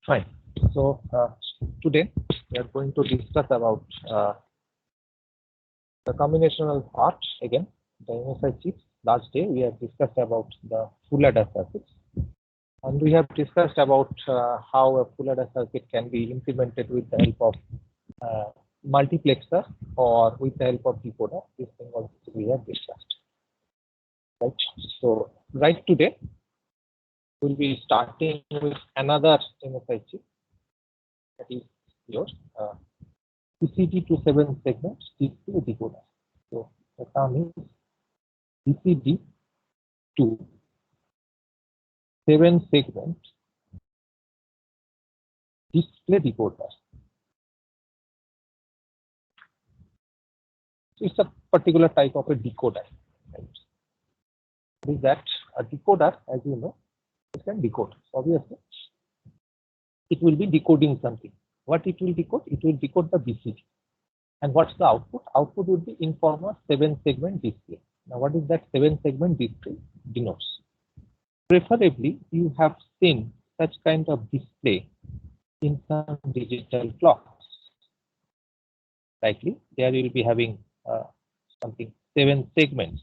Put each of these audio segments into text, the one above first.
Fine. So today we are going to discuss about the combinational part again. The MSI chips. Last day we have discussed about the full adder circuits, and we have discussed about how a full adder circuit can be implemented with the help of multiplexer or with the help of decoder. This thing also we have discussed. Right. So right today we'll be starting with another MSI chip, that is your BCD to 7 segments display decoder. So the term is BCD to 7 segment display decoder. So it's a particular type of a decoder. Right? Is that a decoder, as you know, it can decode. Obviously, it will be decoding something. What it will decode? It will decode the BCD. And what's the output? Output would be in form of 7 segment display. Now, what is that 7 segment display denotes? Preferably, you have seen such kind of display in some digital clocks. Likely, there you will be having something 7 segments.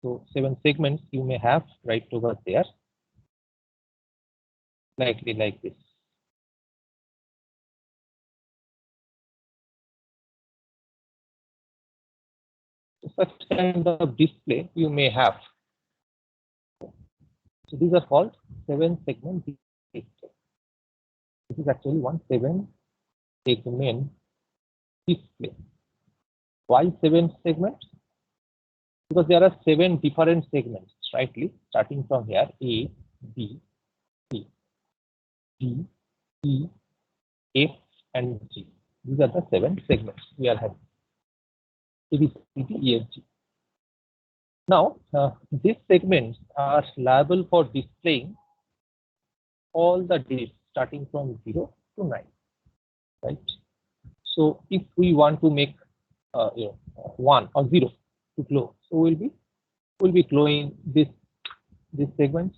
So 7 segments you may have right over there, likely like this. So such kind of display you may have. So these are called 7 segment display. This is actually one 7 segment display. Why 7 segments? Because there are 7 different segments, rightly, starting from here A, B, C, D, E, F, and G. These are the 7 segments we are having. A, B, C, D, E, F, G. Now, these segments are liable for displaying all the digits starting from 0 to 9, right? So, if we want to make 1 or 0 to glow, so we'll be glowing this segments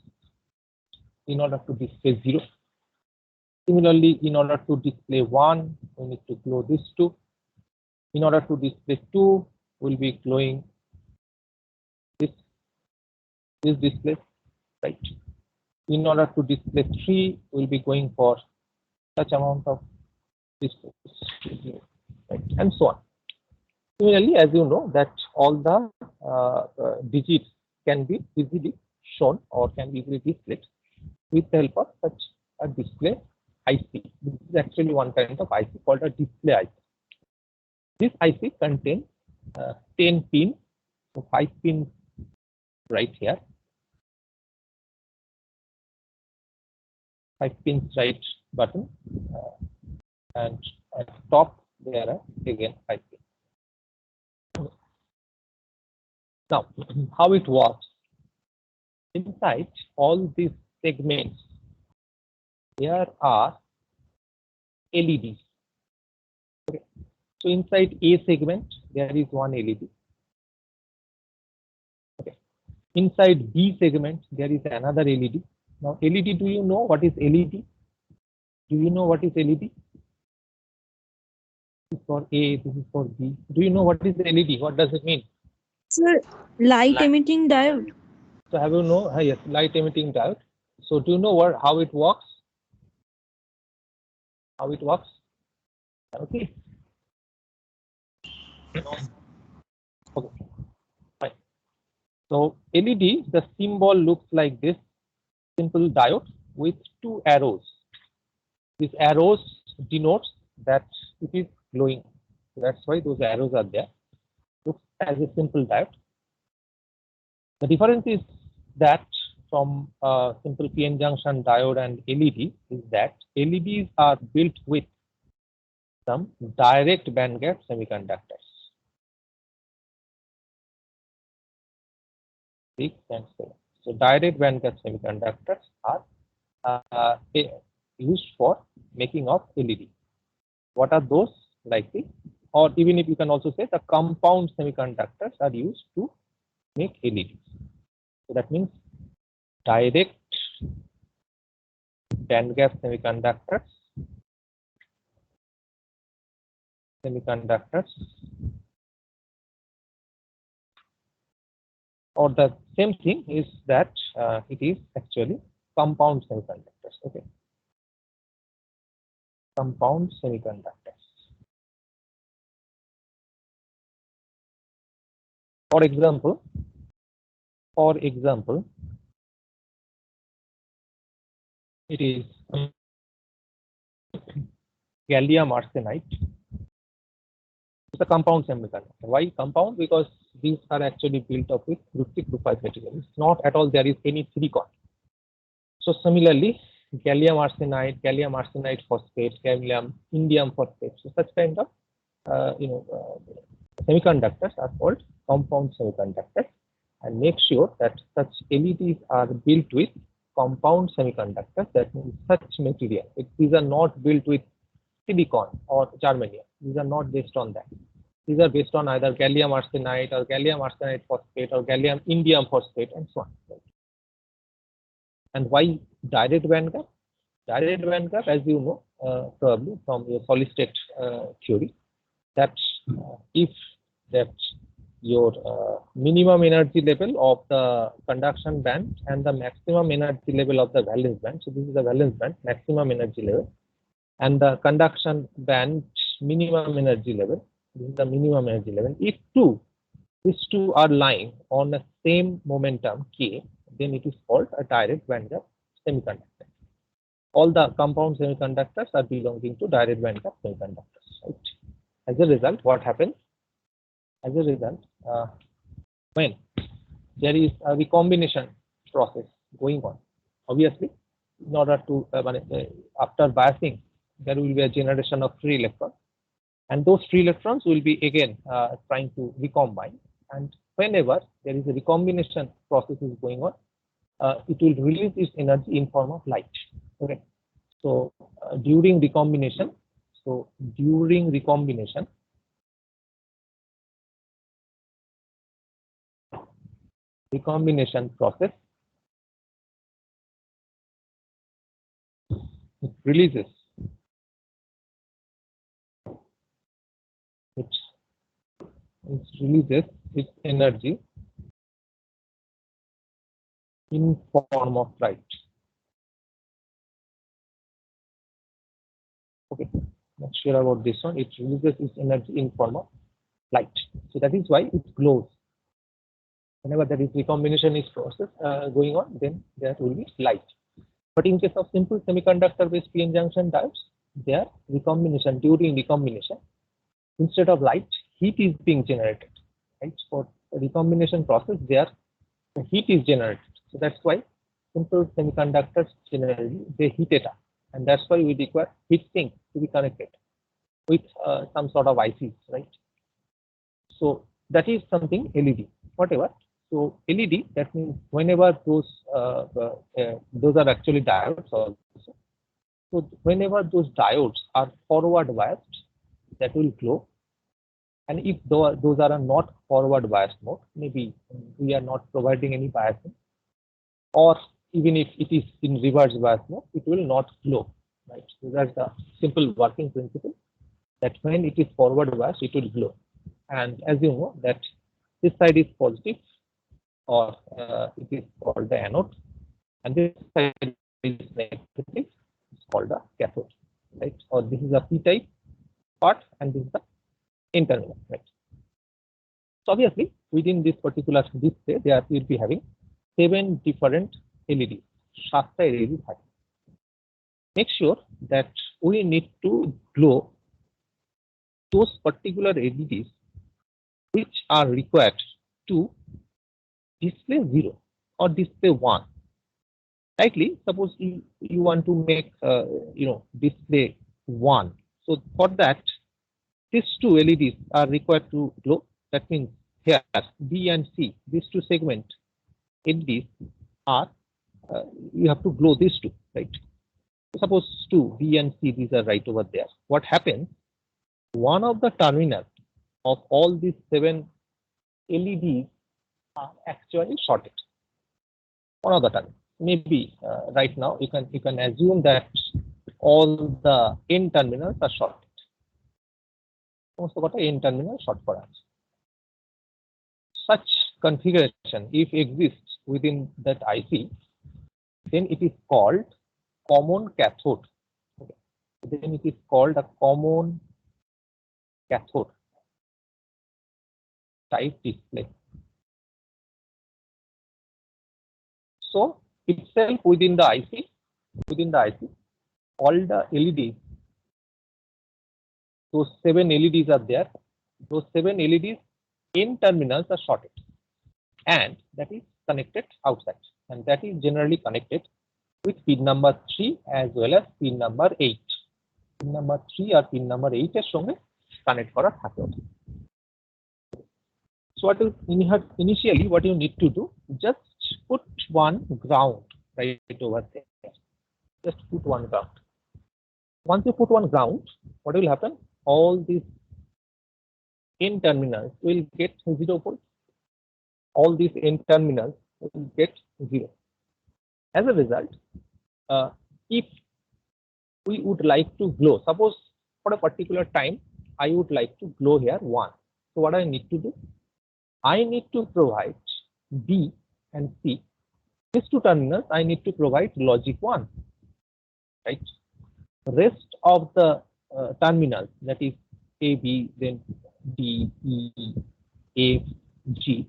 in order to display 0. Similarly, in order to display 1, we need to glow this 2. In order to display 2, we'll be glowing this display, right? In order to display 3, we'll be going for such amount of displays, right? And so on. Similarly, as you know, that all the digits can be easily shown or can be easily displayed with the help of such a display IC. This is actually one kind of IC called a display IC. This IC contains 10 pins, so 5 pins right here, 5 pins right button, and at top there are again 5 pins. Now, how it works? Inside all these segments, there are LEDs. Okay. So inside A segment, there is one LED. Okay. Inside B segment, there is another LED. Now, LED, do you know what is LED? Do you know what is LED? This is for A, this is for B. Do you know what is LED? What does it mean? Sir, light emitting diode. So have you know? Yes, light emitting diode. So do you know how it works? How it works? Okay. Okay. Fine. So LED, the symbol looks like this: simple diode with 2 arrows. These arrows denotes that it is glowing. So that's why those arrows are there. Looks as a simple diode. The difference is that from simple PN junction diode and LED is that LEDs are built with some direct bandgap semiconductors. 6 and 7. So direct bandgap semiconductors are used for making of LED. What are those? Likely, or even if you can also say the compound semiconductors are used to make LEDs. So that means direct band gap semiconductors, or the same thing is that it is actually compound semiconductors. Okay, compound semiconductors. For example, it is gallium arsenide. It's a compound semiconductor. Why compound? Because these are actually built up with group material. It's not at all there is any silicon. So similarly, gallium arsenide phosphate, gallium indium phosphate. So such kind of semiconductors are called compound semiconductors, and make sure that such LEDs are built with compound semiconductors. That means such material. These are not built with silicon or germanium. These are not based on that. These are based on either gallium arsenide or gallium arsenide phosphate or gallium indium phosphate and so on. And why direct band gap? Direct band gap, as you know, probably from your solid state theory, that if that your minimum energy level of the conduction band and the maximum energy level of the valence band. So this is the valence band, maximum energy level, and the conduction band minimum energy level. This is the minimum energy level. If these two are lying on the same momentum k, then it is called a direct band gap semiconductor. All the compound semiconductors are belonging to direct band gap semiconductors. Right? As a result, what happens? As a result, when there is a recombination process going on, obviously, in order to after biasing, there will be a generation of free electrons, and those free electrons will be again trying to recombine. And whenever there is a recombination process is going on, it will release its energy in form of light. Okay, so during recombination, process, it releases its energy in form of light. Okay, not sure about this one. It releases its energy in form of light. So that is why it glows. Whenever there is recombination is process going on, then there will be light. But in case of simple semiconductor-based p-n junction diodes, their recombination, during recombination, instead of light, heat is being generated. Right? For the recombination process, the heat is generated. So that's why simple semiconductors generally they heat it up, and that's why we require heat sink to be connected with some sort of ICs, right? So that is something LED, whatever. So LED, that means whenever those are actually diodes also. So whenever those diodes are forward biased, that will glow. And if those are not forward biased mode, maybe we are not providing any biasing, or even if it is in reverse bias mode, it will not glow. Right? So that's the simple working principle, that when it is forward biased, it will glow. And as you know, that this side is positive, or it is called the anode, and this side is negative, it's called the cathode, right? Or this is a p-type part, and this is the N terminal, right? So obviously, within this particular display, there will be having 7 different LEDs, 7টা LED থাকে. Make sure that we need to glow those particular LEDs which are required to display 0 or display 1. Likely, suppose you want to make display 1. So for that, these 2 LEDs are required to glow. That means here B and C, these 2 segment LEDs are you have to glow these 2, right? Suppose 2 B and C, these are right over there. What happens? One of the terminals of all these 7 LEDs are actually shorted. One of the terminals. maybe right now you can assume that all the n terminals are shorted. N terminal short for us. Such configuration, if exists within that IC, then it is called common cathode. Okay. Then it is called a common cathode type display. So itself within the IC, all the LEDs, those 7 LEDs are there. Those 7 LEDs in terminals are shorted, and that is connected outside, and that is generally connected with pin number 3 as well as pin number 8. Pin number 3 or pin number 8 এর সঙ্গে connect করা থাকে। So what is initially what you need to do, just put one ground right over there. Just put one ground. Once you put one ground, what will happen? All these n terminals will get 0 volt. All these n terminals will get 0. As a result, if we would like to glow, suppose for a particular time I would like to glow here 1. So what I need to do? I need to provide B and C. These two terminals I need to provide logic 1, right? The rest of the terminals, that is A, B, then D, E, F, G,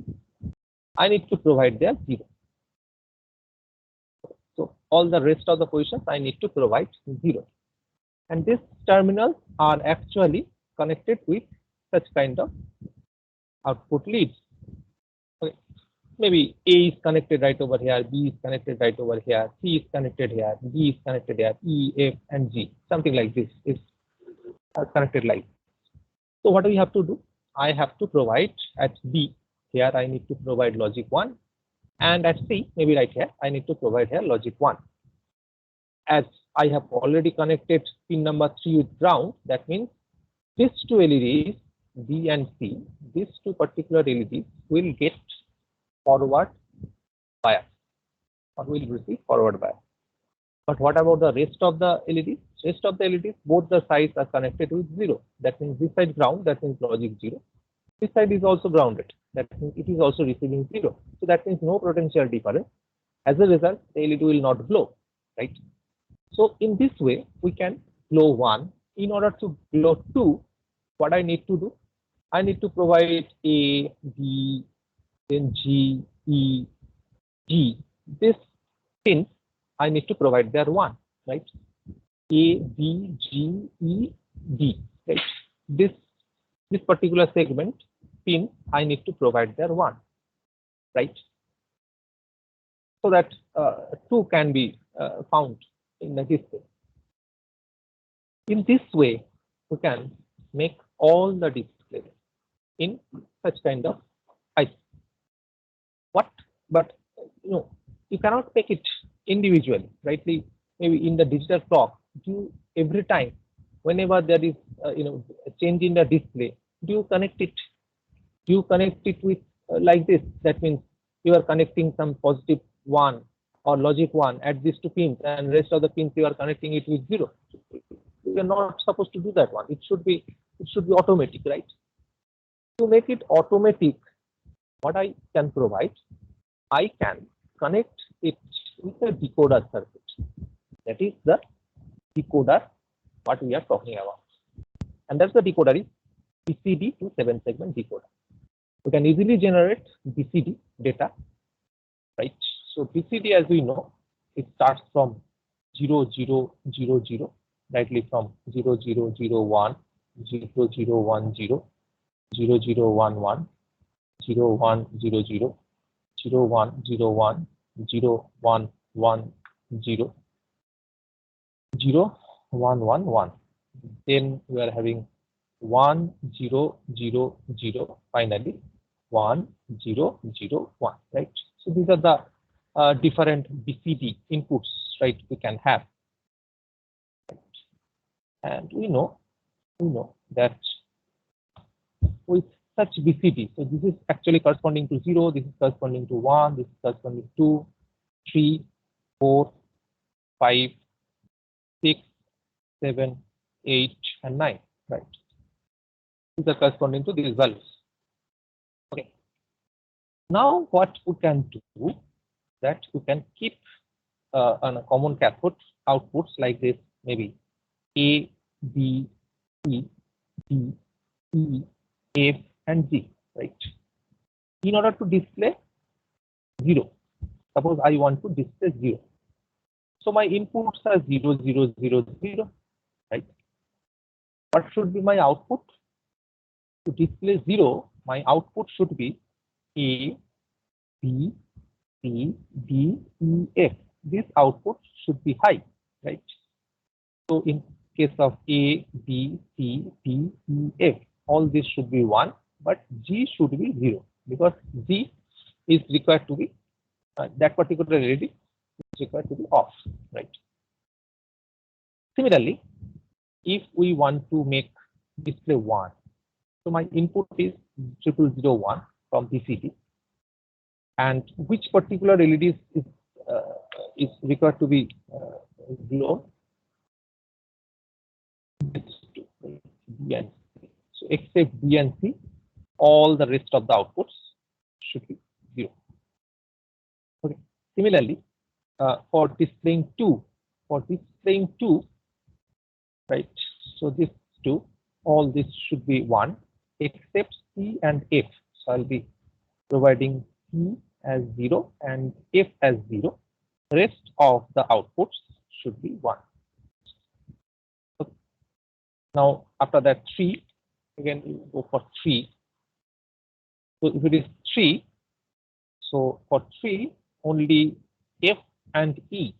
I need to provide their 0. So all the rest of the positions I need to provide 0. And these terminals are actually connected with such kind of output leads. Okay. Maybe A is connected right over here, B is connected right over here, C is connected here, D is connected here, E, F, and G, something like this is connected like. So what do we have to do? I have to provide at B, here I need to provide logic 1, and at C, maybe right here, I need to provide here logic 1. As I have already connected pin number 3 with ground, that means these two LEDs, B and C, these two particular LEDs will get forward bias or will receive forward bias. But what about the rest of the LEDs? Rest of the LEDs, both the sides are connected with 0. That means this side ground, that means logic 0. This side is also grounded, that means it is also receiving 0. So that means no potential difference. As a result, the LED will not glow, right? So in this way, we can glow 1. In order to glow 2, what I need to do? I need to provide A, B, then G, E, G. This pins I need to provide there 1, right? A, B, G, E, D, right? This particular segment pin I need to provide there 1, right? So that 2 can be found in the display. In this way, we can make all the displays in such kind of IC. But you cannot make it individually, right? Maybe in the digital clock, every time, whenever there is a change in the display, do you connect it? Do you connect it with like this? That means you are connecting some positive 1 or logic 1 at these 2 pins, and rest of the pins you are connecting it with 0. You are not supposed to do that one. It should be automatic, right? To make it automatic, what I can provide, I can connect it with a decoder circuit. That is the decoder what we are talking about. And that's the decoder is BCD to 7-segment decoder. We can easily generate BCD data, right? So BCD, as we know, it starts from 0, 0, 0, 0, rightly from 0, 0, 0, 1, 0, 0, 1, 0, 0, 0, 1, 1, 0, 1, 0, 0, 0, 1, 0, 1, 0, 1, 1, 0, 0, 1, 1, 1. Then we are having 1, 0, 0, 0, finally 1, 0, 0, 1, right? So these are the different BCD inputs, right, we can have. And we know that with such BCD, so this is actually corresponding to 0, this is corresponding to 1, this is corresponding to 2, 3, 4, 5, 6, 7, 8, and 9, right? These are corresponding to these values. Okay. Now what we can do, that we can keep on a common cathode outputs like this, maybe A, B, C, D, E, F, and G, right? In order to display 0, suppose I want to display 0. So my inputs are 0, 0, 0, 0, right? What should be my output? To display 0, my output should be A, B, C, D, E, F. This output should be high, right? So in case of A, B, C, D, E, F, all this should be 1, but G should be 0, because G is required to be, that particular LED is required to be off, right? Similarly, if we want to make display 1, so my input is 0001 from BCD, and which particular LED is required to be glow? B and C. So except B and C, all the rest of the outputs should be 0. Okay. Similarly, for displaying 2, right? So this 2, all this should be 1, except C and F. So I'll be providing C as 0 and F as 0. Rest of the outputs should be 1. Okay. Now after that 3, again you go for 3. So if it is 3, so for 3 only F and E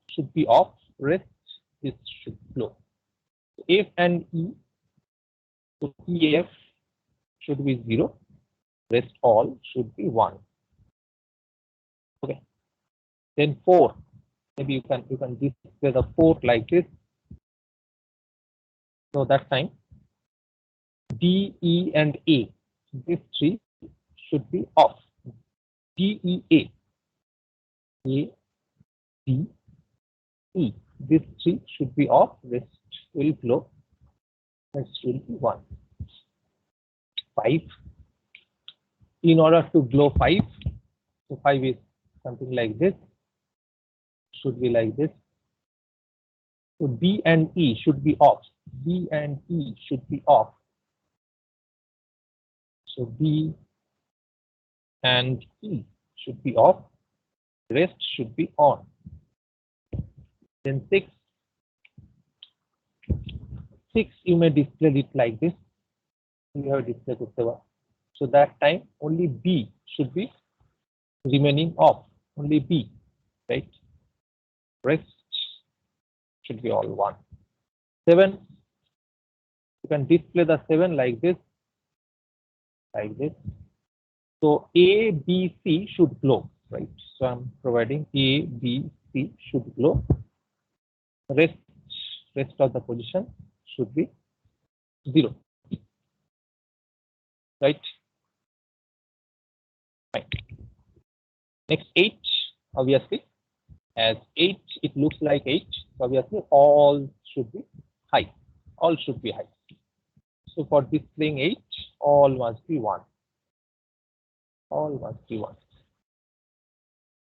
should be off, rest this should glow. So F and E, so EF should be 0, rest all should be 1. Okay. Then 4, maybe you can display the 4 like this. So that time D, E, and A, these 3 should be off. D, E, A, A, D, E, these 3 should be off, rest will glow, rest will be 1. 5, in order to glow 5, so 5 is something like this, should be like this. So B and E should be off. B and E should be off. So B and E should be off. Rest should be on. Then 6, you may display it like this. You have displayed it. So that time only B should be remaining off. Only B, right? Rest should be all 1. 7, you can display the 7 like this, So A, B, C should glow, right? So I'm providing A, B, C should glow. Rest of the position should be 0, right? Fine. Next 8, obviously, as 8 it looks like 8, so obviously all should be high. All should be high. So for displaying 8, all must be 1. All must be 1.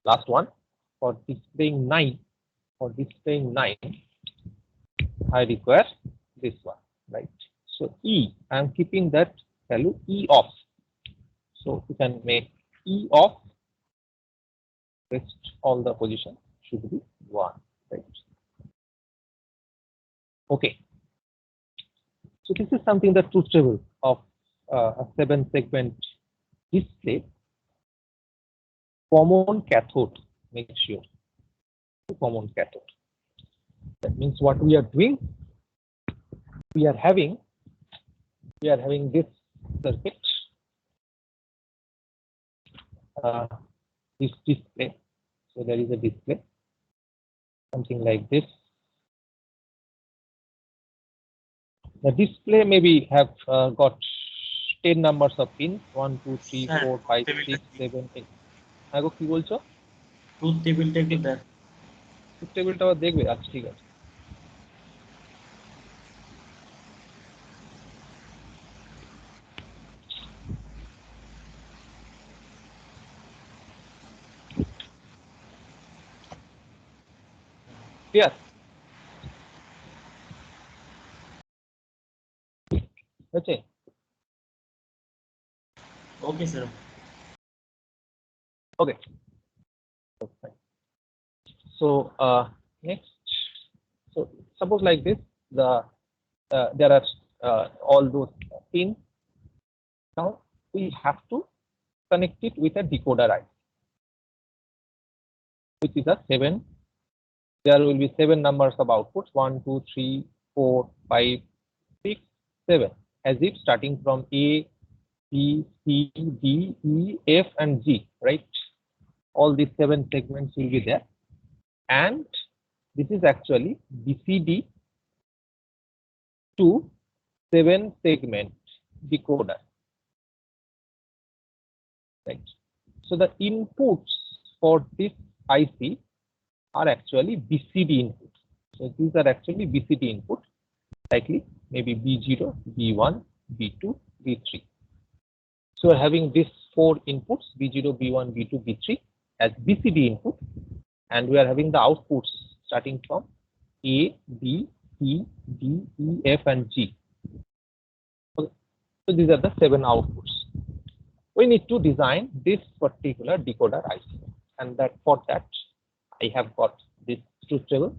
Last one, for displaying 9, I require this one, right? So E, I am keeping that value E off. So you can make E off, rest all the position should be 1, right? Okay. So this is something, the truth table of a 7-segment display. Common cathode, make sure common cathode. That means what we are doing, we are having this circuit, this display. So there is a display, something like this. The display maybe have got 10 numbers of pins, 1, 2, 3, 4, 5, 6, 7, 8. আগো কি বলছো? Truth টেবিলটা একটু দেখ। টেবিলটা আবার দেখবে? আচ্ছা ঠিক আছে। ক্লিয়ার হয়েছে? Okay, sir. Okay. So next, so suppose like this, there are all those pins. Now we have to connect it with a decoder IC, which is a 7. There will be 7 numbers of outputs: 1, 2, 3, 4, 5, 6, 7, as if starting from A, B, C, D, E, F, and G, right? All these 7 segments will be there, and this is actually BCD to 7 segment decoder, right? So the inputs for this IC are actually BCD inputs. So these are actually BCD inputs, likely maybe B0, B1, B2, B3. So we're having these 4 inputs, B0, B1, B2, B3 as BCD input, and we are having the outputs starting from A, B, C, D, E, F, and G. Okay. So these are the 7 outputs. We need to design this particular decoder IC, and that for that I have got this truth table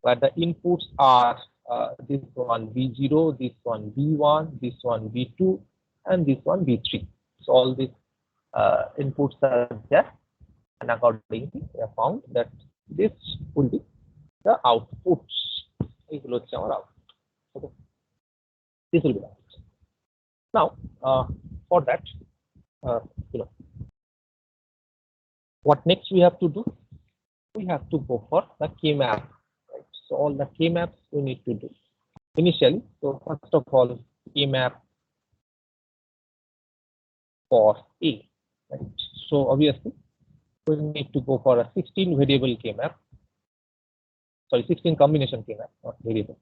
where the inputs are this one B0, this one B1, this one B2, and this one B3. So all these inputs are there, and accordingly we have found that this will be the outputs. এগুলো হচ্ছে আমার output. Okay. This will be the output. Now for that, you know, what next we have to do? We have to go for the K-map, right? So all the K-maps we need to do initially. So first of all, K-map for A, right? So obviously we need to go for a 16 variable K-map, sorry, 16 combination K-map, not variable,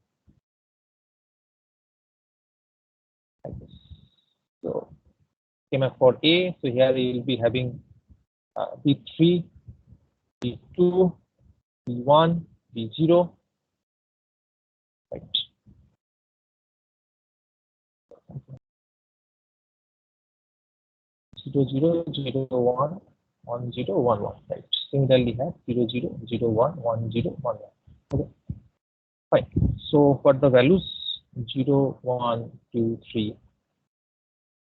like this. So K-map for A, so here we will be having B3, B2, B1, B0, right? 0, 0, 0, 1, 1, 0, 1, 1, right? Similarly have 0, 0, 0, 1, 1, 0, 1, 1. Okay, fine. So for the values 0, 1, 2, 3,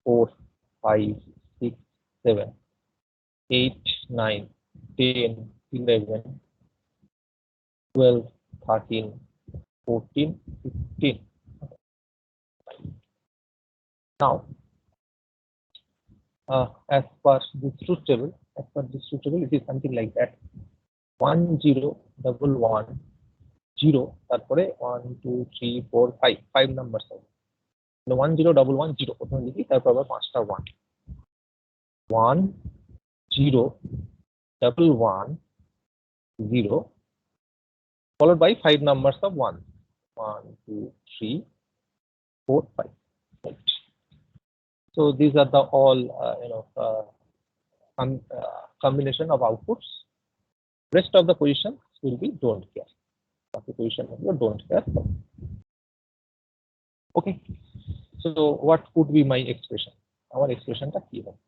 4, 5, 6, 7, 8, 9, 10, 11, 12, 13, 14, 15. Now, as per this truth table, it is something like that: 1, 0, 1, 1, 0, তারপরে 1, 2, 3, 4, 5, 5 numbers হবে। 1, 0, 1, 1, 0 প্রথমে লিখি, তারপর আবার 5টা 1, 1, 0, 1, 1, 0, followed by 5 numbers of 1, 1, 2, 3, 4, 5. Right. So these are the all combination of outputs. Rest of the positions will be don't care. The position don't care. Okay. So what could be my expression? Our expression টা কি হবে?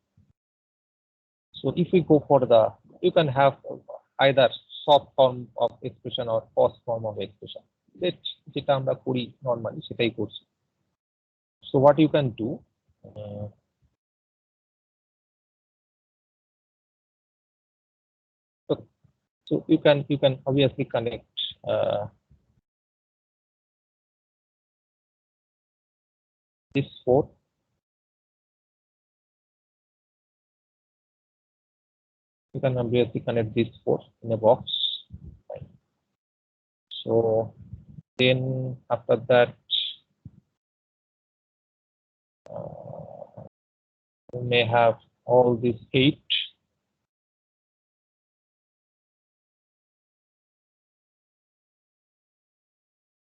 So if we go for the, you can have either soft form of expression or fast form of expression. যেটা আমরা করি normally সেটাই করছি. So what you can do, so you can obviously connect this 4. You can obviously connect this 4 in a box. Right. So then after that, you may have all these 8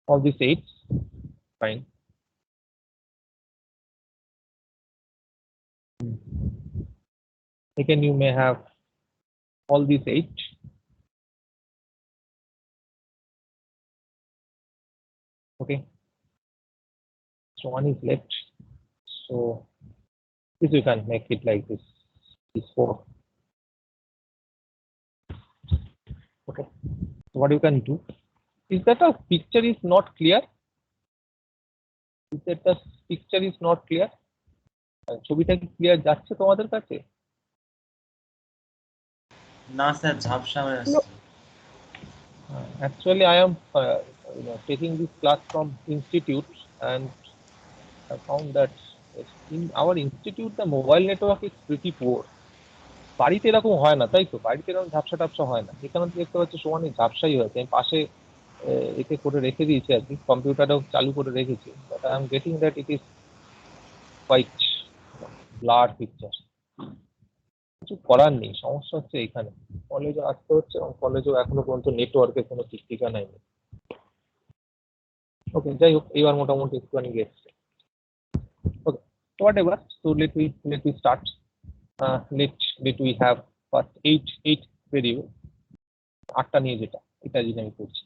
all these 8s, fine. Again, you may have all these 8. Okay, so 1 is left. So this you can make it like this. Is 4. Okay, so what you can do is that a picture is not clear. Is that the picture is not clear? ছবিটা কি clear যাচ্ছে তোমাদের কাছে? না sir ঝাপসা হয়ে No. আসছে। Actually, I am taking this class from institute, and I found that in our institute the mobile network is pretty poor. বাড়িতে এরকম হয় না, তাই তো? বাড়িতে এরকম ঝাপসা টাপসা হয় না। এখানে দেখতে পাচ্ছি সমানে ঝাপসাই হয়েছে। আমি পাশে এতে করে রেখে দিয়েছি আর কি, কম্পিউটারটাও চালু করে রেখেছি, but I am getting that it is quite blur picture. কিছু করার নেই, সমস্যা হচ্ছে এখানে। কলেজে আসতে হচ্ছে এবং কলেজেও এখনো পর্যন্ত নেটওয়ার্কের কোনো ঠিক ঠিকানাই নেই। ওকে, যাই হোক, এবার মোটামুটি একটুখানি গেছে। ওকে, whatever, so let we start. Let we have first 8 variable, 8টা নিয়ে যেটা এটা যদি আমি করছি,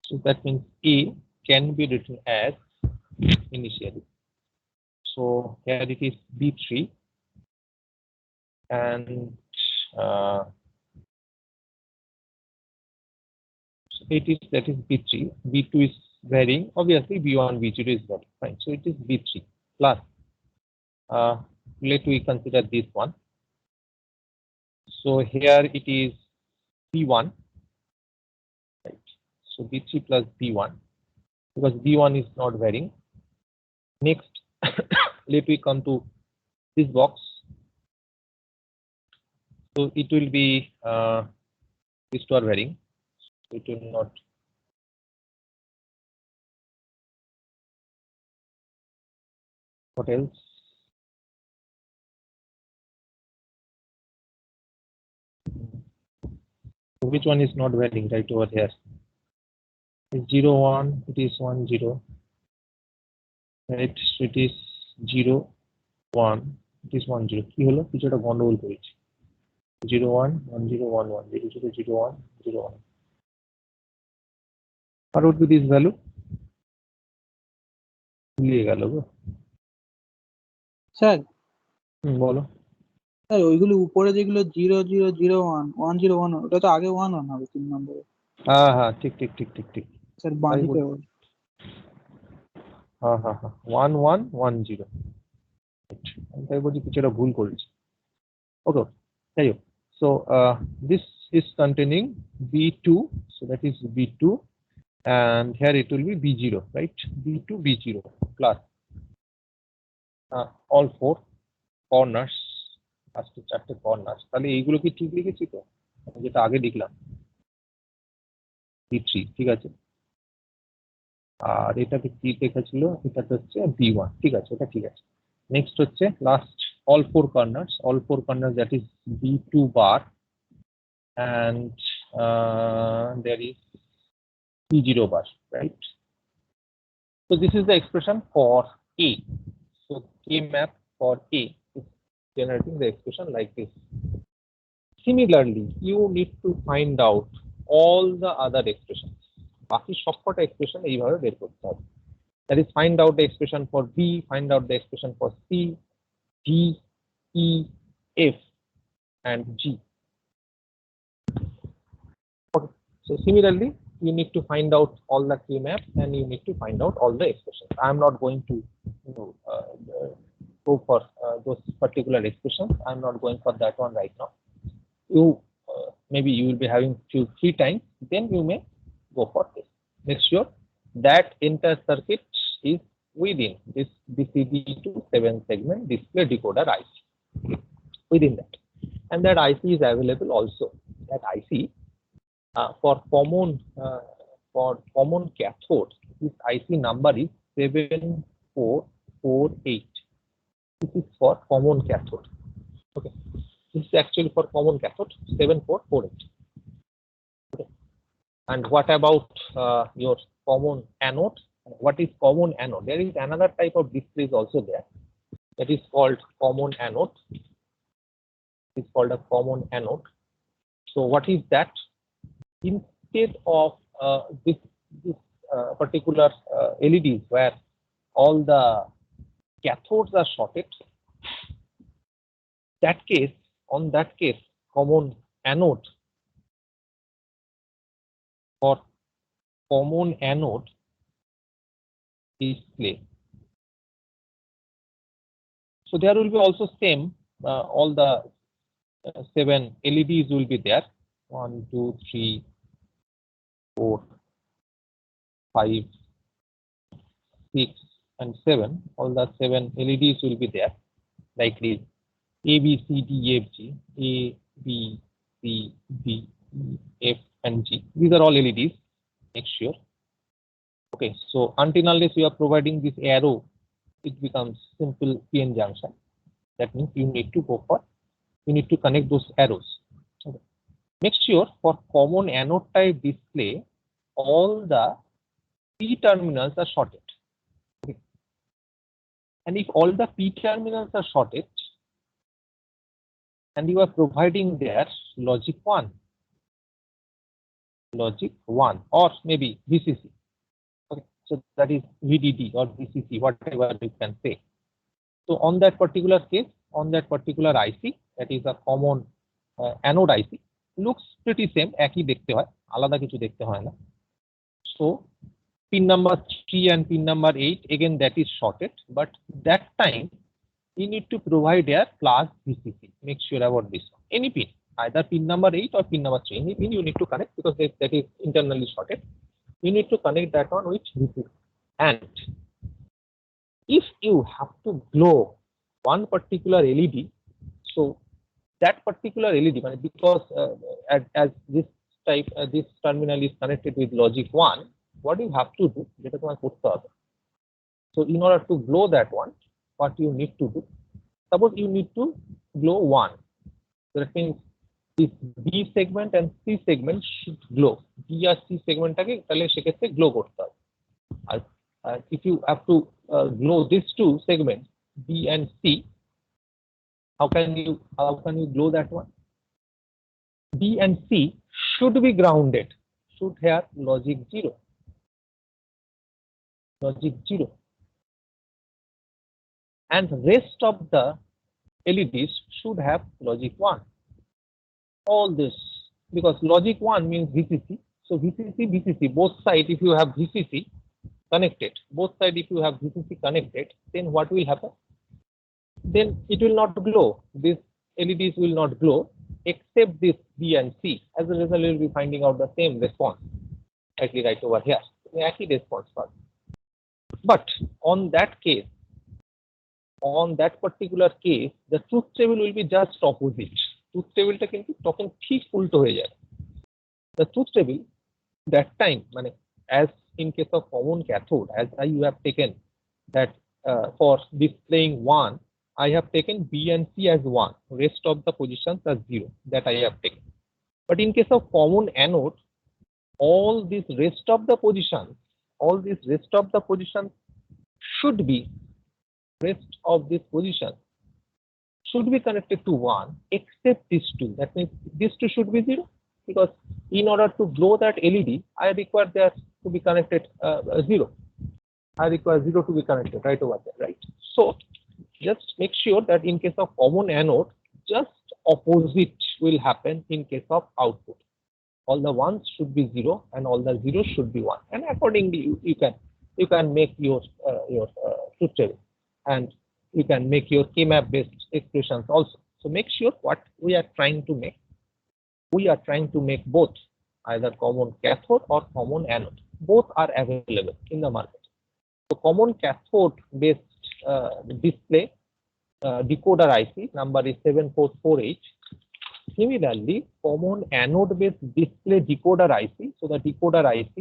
so that means a can be written as initially, so here it is b3, and so it is, that is b3. b2 is varying, obviously b1 b0 is varying, fine, so it is b3 plus let we consider this one. So here it is b1, right? So b3 plus b1, because b1 is not varying. Next, let we come to this box. So it will be these two are varying, so it will not. What else? So which one is not varying right over here? It's 0 1, it is 1 0, right? So it is 0 1, it is 1 0. কি হলো? কিছু একটা গন্ডগোল করেছি। 0 1 1 0 1 1 0 0 0 1 0 1. What would be this value? ভুলিয়ে গেল গো। Sir বলো। Sir ওইগুলো উপরে যেগুলো 0 0 0 1 1 0 1 ওটা তো আগে 1 1 হবে 3 নম্বরে। হ্যাঁ হ্যাঁ, ঠিক ঠিক ঠিক ঠিক ঠিক। স্যার বাঁদিকে হ্যাঁ হ্যাঁ হ্যাঁ, 1 1 1 0। আমি তাই বলছি কিছু একটা ভুল করেছি। ওকে, যাই হোক, so this is containing b2, so that is b2, and here it will be b0, right? b2 b0 plus all 4 corners, আজকে 4টে কর্নার। তাহলে এইগুলো কি ঠিক লিখেছি তো, যেটা আগে লিখলাম b3, ঠিক আছে। আর এটাকে কি লেখা ছিল, এটাতে হচ্ছে b1, ঠিক আছে, এটা ঠিক আছে। নেক্সট হচ্ছে last all 4 corners, that is b2 bar, and there is b0 bar, right? So this is the expression for a. So k map for a is generating the expression like this. Similarly, you need to find out all the other expressions. বাকি সবকটা expression এইভাবে বের করতে হবে। That is, find out the expression for b, find out the expression for c, d, e, f, and g. Okay. So similarly, you need to find out all the k maps, and you need to find out all the expressions. I am not going to go for those particular expressions. I am not going for that one right now. You maybe you will be having few free time, then you may go for this. Make sure that entire circuit is within this BCD to 7 segment display decoder IC, within that, and that IC is available also. That IC for common cathode, this IC number is 7448. This is for common cathode. Okay, this is actually for common cathode 7448. Okay, And what about your common anode? What is common anode? There is another type of display is also there. That is called common anode. It's called a common anode. So what is that? Instead of this particular LEDs where all the cathodes are shorted, on that case, common anode or common anode display. So there will be also same, all the 7 LEDs will be there. 1, 2, 3, 4, 5, 6, and 7. All the 7 LEDs will be there, like this: A, B, C, D, F, G, A, B, C, D, E, F, and G. These are all LEDs. Make sure. Okay, so until unless you are providing this arrow, it becomes simple PN junction. That means you need to connect those arrows. Okay. Make sure for common anode type display, all the P terminals are shorted. Okay. And if all the P terminals are shorted, and you are providing there logic 1, or maybe VCC. Okay, so that is VDD or VCC, whatever you can say. So on that particular case, on that particular IC, that is a common anode IC, looks pretty same, একই দেখতে হয়, আলাদা কিছু দেখতে হয় না. So pin number 3 and pin number 8, again that is shorted, but that time you need to provide a plus VCC. Make sure about this one. Any pin, either pin number 8 or pin number 3, any pin you need to connect because that is internally shorted. You need to connect that one with VCC. And if you have to glow one particular LED, so that particular LED, because as this type, this terminal is connected with logic 1, what you have to do? So in order to glow that one, what you need to do? Suppose you need to glow 1. So that means this B segment and C segment should glow. B or C segment টাকে তাহলে সেক্ষেত্রে glow করতে হবে। আর if you have to glow these two segments, B and C, how can you glow that one? B and C should be grounded, should have logic 0. And rest of the LEDs should have logic 1. All this because logic 1 means VCC. So VCC, both sides, if you have VCC connected, then what will happen? Then it will not glow. These LEDs will not glow except this B and C. As a result, you will be finding out the same response. Actually, right over here, actually response. But on that particular case, the truth table will be just opposite. Truth table টা কিন্তু তখন ঠিক উল্টো হয়ে যায়। The truth table that time, as in case of common cathode, as you have taken that for displaying 1, I have taken B and C as 1, rest of the positions are 0, that I have taken. But in case of common anode, all this rest of the positions should be connected to 1 except these two. That means these two should be 0, because in order to glow that LED, I require there to be connected 0. I require 0 to be connected right over there, right? So just make sure that in case of common anode, just opposite will happen in case of output. All the 1s should be 0 and all the 0s should be 1. And accordingly, you can make your truth table, and you can make your K-map based expressions also. So make sure what we are trying to make. We are trying to make both, either common cathode or common anode. Both are available in the market. So common cathode based display decoder IC number is 7448. Similarly, common anode based display decoder IC. So the decoder IC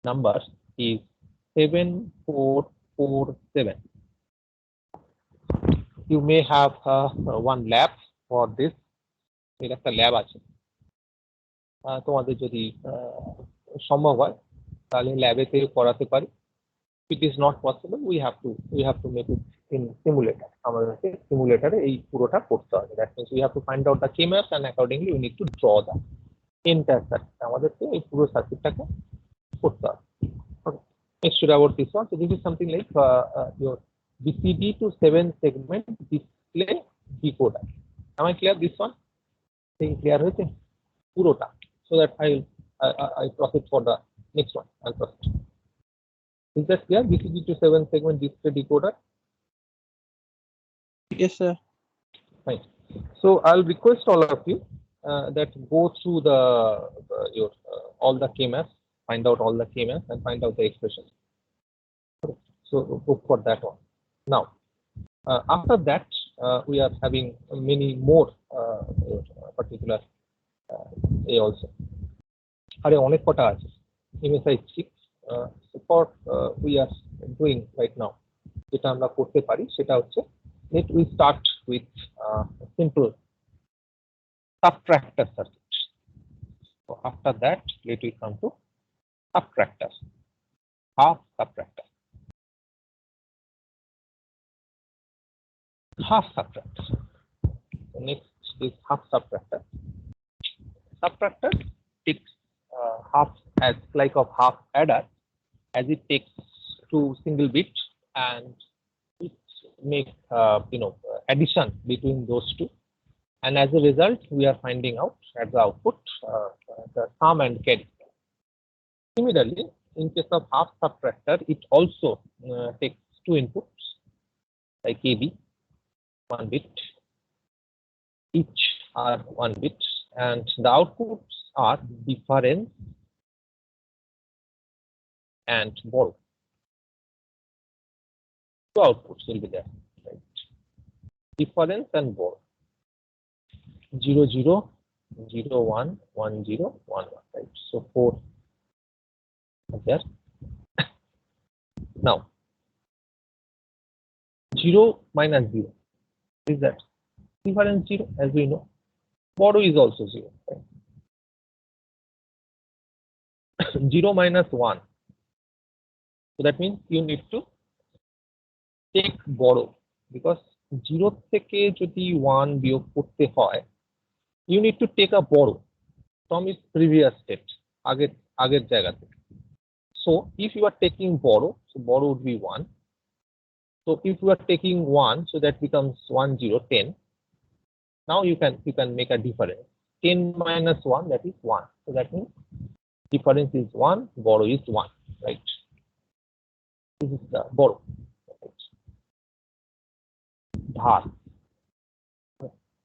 number is 7447. You may have one lab for this. It's a lab. তোমাদের যদি সম্ভব হয় তাহলে ল্যাবে থেকে করাতে পারি। It is not possible, we have to make it in simulator. আমাদেরকে সিমুলেটরে এই পুরোটা করতে হবে। That means we have to find out the K-maps and accordingly we need to draw the entire circuit. আমাদেরকে এই পুরো সার্কিটটাকে করতে হবে। Okay. Next should about this one. So this is something like your BCD to 7 segment display decoder. Am I clear this one? Thing clear হয়েছে পুরোটা? So that I proceed for the next one. I'll proceed. Is that clear? BCD to 7 segment display decoder. Yes, sir. Fine. So I'll request all of you that go through the your all the K-maps, find out all the K-maps and find out the expressions. Okay. So go for that one. Now, after that, we are having many more particular also. Are অনেক কটা আছে MSI 6 for we are doing right now. যেটা আমরা করতে পারি সেটা হচ্ছে let we start with simple subtractor circuit. So after that, let we come to subtractor, half subtractor. Half subtractor. So next is half subtractor. Subtractor takes half as like of half adder, as it takes two single bits and it makes addition between those two, and as a result we are finding out at the output the sum and carry. Similarly, in case of half subtractor, it also takes two inputs like AB, 1 bit, each are 1 bit, and the outputs are difference and borrow. Two outputs will be there, right? Difference and borrow. 0 0 0 1 1 0 1 1, right? So 4 there. Now 0 minus 0 is that difference 0, as we know. Borrow is also 0, right? 0 minus 1, so that means you need to take borrow, because 0 থেকে যদি 1 বিয়োগ করতে হয়, you need to take a borrow from its previous state, আগের জায়গা থেকে. So if you are taking borrow, so borrow would be 1. So if you are taking 1, so that becomes 1 0 10. Now you can make a difference. 10 minus 1, that is 1. So that means difference is 1, borrow is 1, right? This is the borrow. Right? Dhar.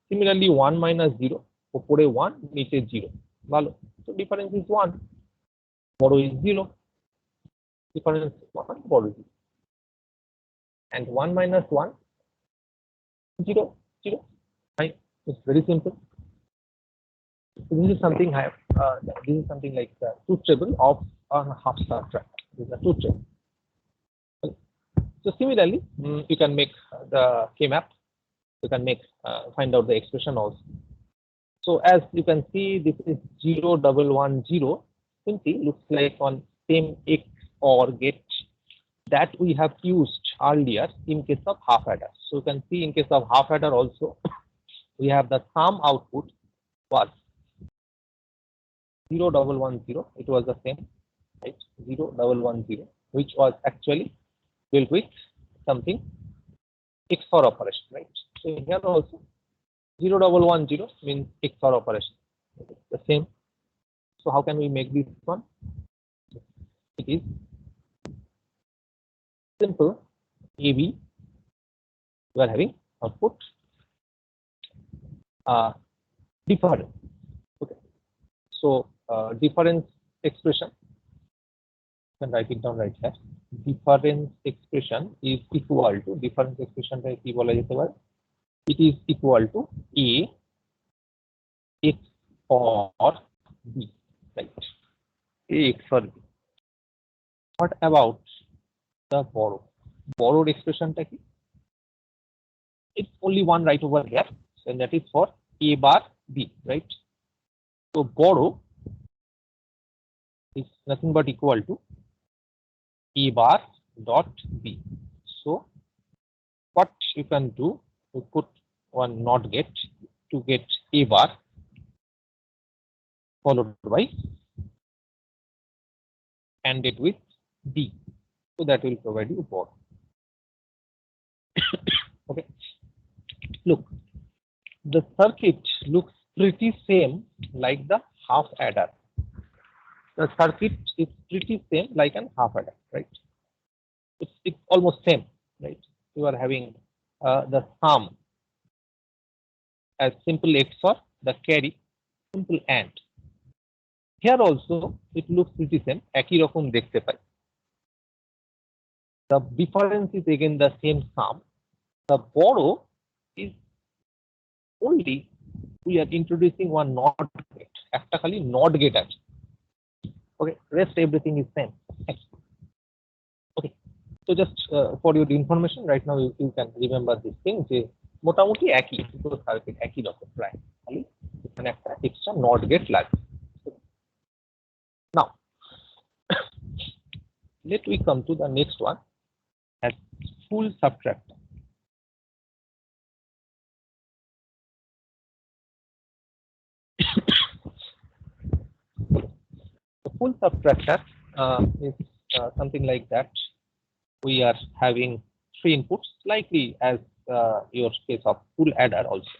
Similarly, 1 minus 0, উপরে 1, নিচে 0. ভালো. So difference is 1, borrow is 0. Difference 1, borrow is 0. And 1 minus 1, 0 0. Right? It's very simple. So this is something like the truth table of a half subtractor. This is a truth table. So similarly, you can make the K-map. You can make find out the expression also. So as you can see, this is 0 1 1 0. Simply looks like on same XOR gate that we have used earlier in case of half adder. So you can see in case of half adder also, we have the sum output was 0 1 1 0. It was the same, right? 0 1 1 0, which was actually built with something XOR operation, right? So here also 0 1 1 0 means XOR operation. It's the same. So how can we make this one? It is simple. AB, we are having output difference. Okay. So difference expression, you can write it down right here. Difference expression is equal to difference expression by কি বলা যেতে পারে? It is equal to A X or B, right? A X or B. What about the borrow? Borrow expression টা কি? It's only one right over there, and that is for A bar B, right? So borrow is nothing but equal to A bar dot B. So what you can do, you put one NOT gate to get A bar followed by AND it with B. So that will provide you bar. Okay. Look, the circuit looks pretty same like the half adder. The circuit is pretty same like an half adder, right? It's almost same, right? You are having the sum as simple XOR, the carry simple AND. Here also it looks pretty same, একই রকম দেখতে পাই. The difference is again the same sum. The borrow is only we are introducing one NOT gate. একটা খালি NOT gate আছে. Okay, rest everything is same. Okay, so just for your information, right now you can remember this thing. যে মোটামুটি একই পুরো circuit একই রকম প্রায়, খালি এখানে একটা এক্সট্রা NOT গেট লাগবে. Now let we come to the next one as full subtractor. The full subtractor is something like that. We are having 3 inputs, likely as your case of full adder also.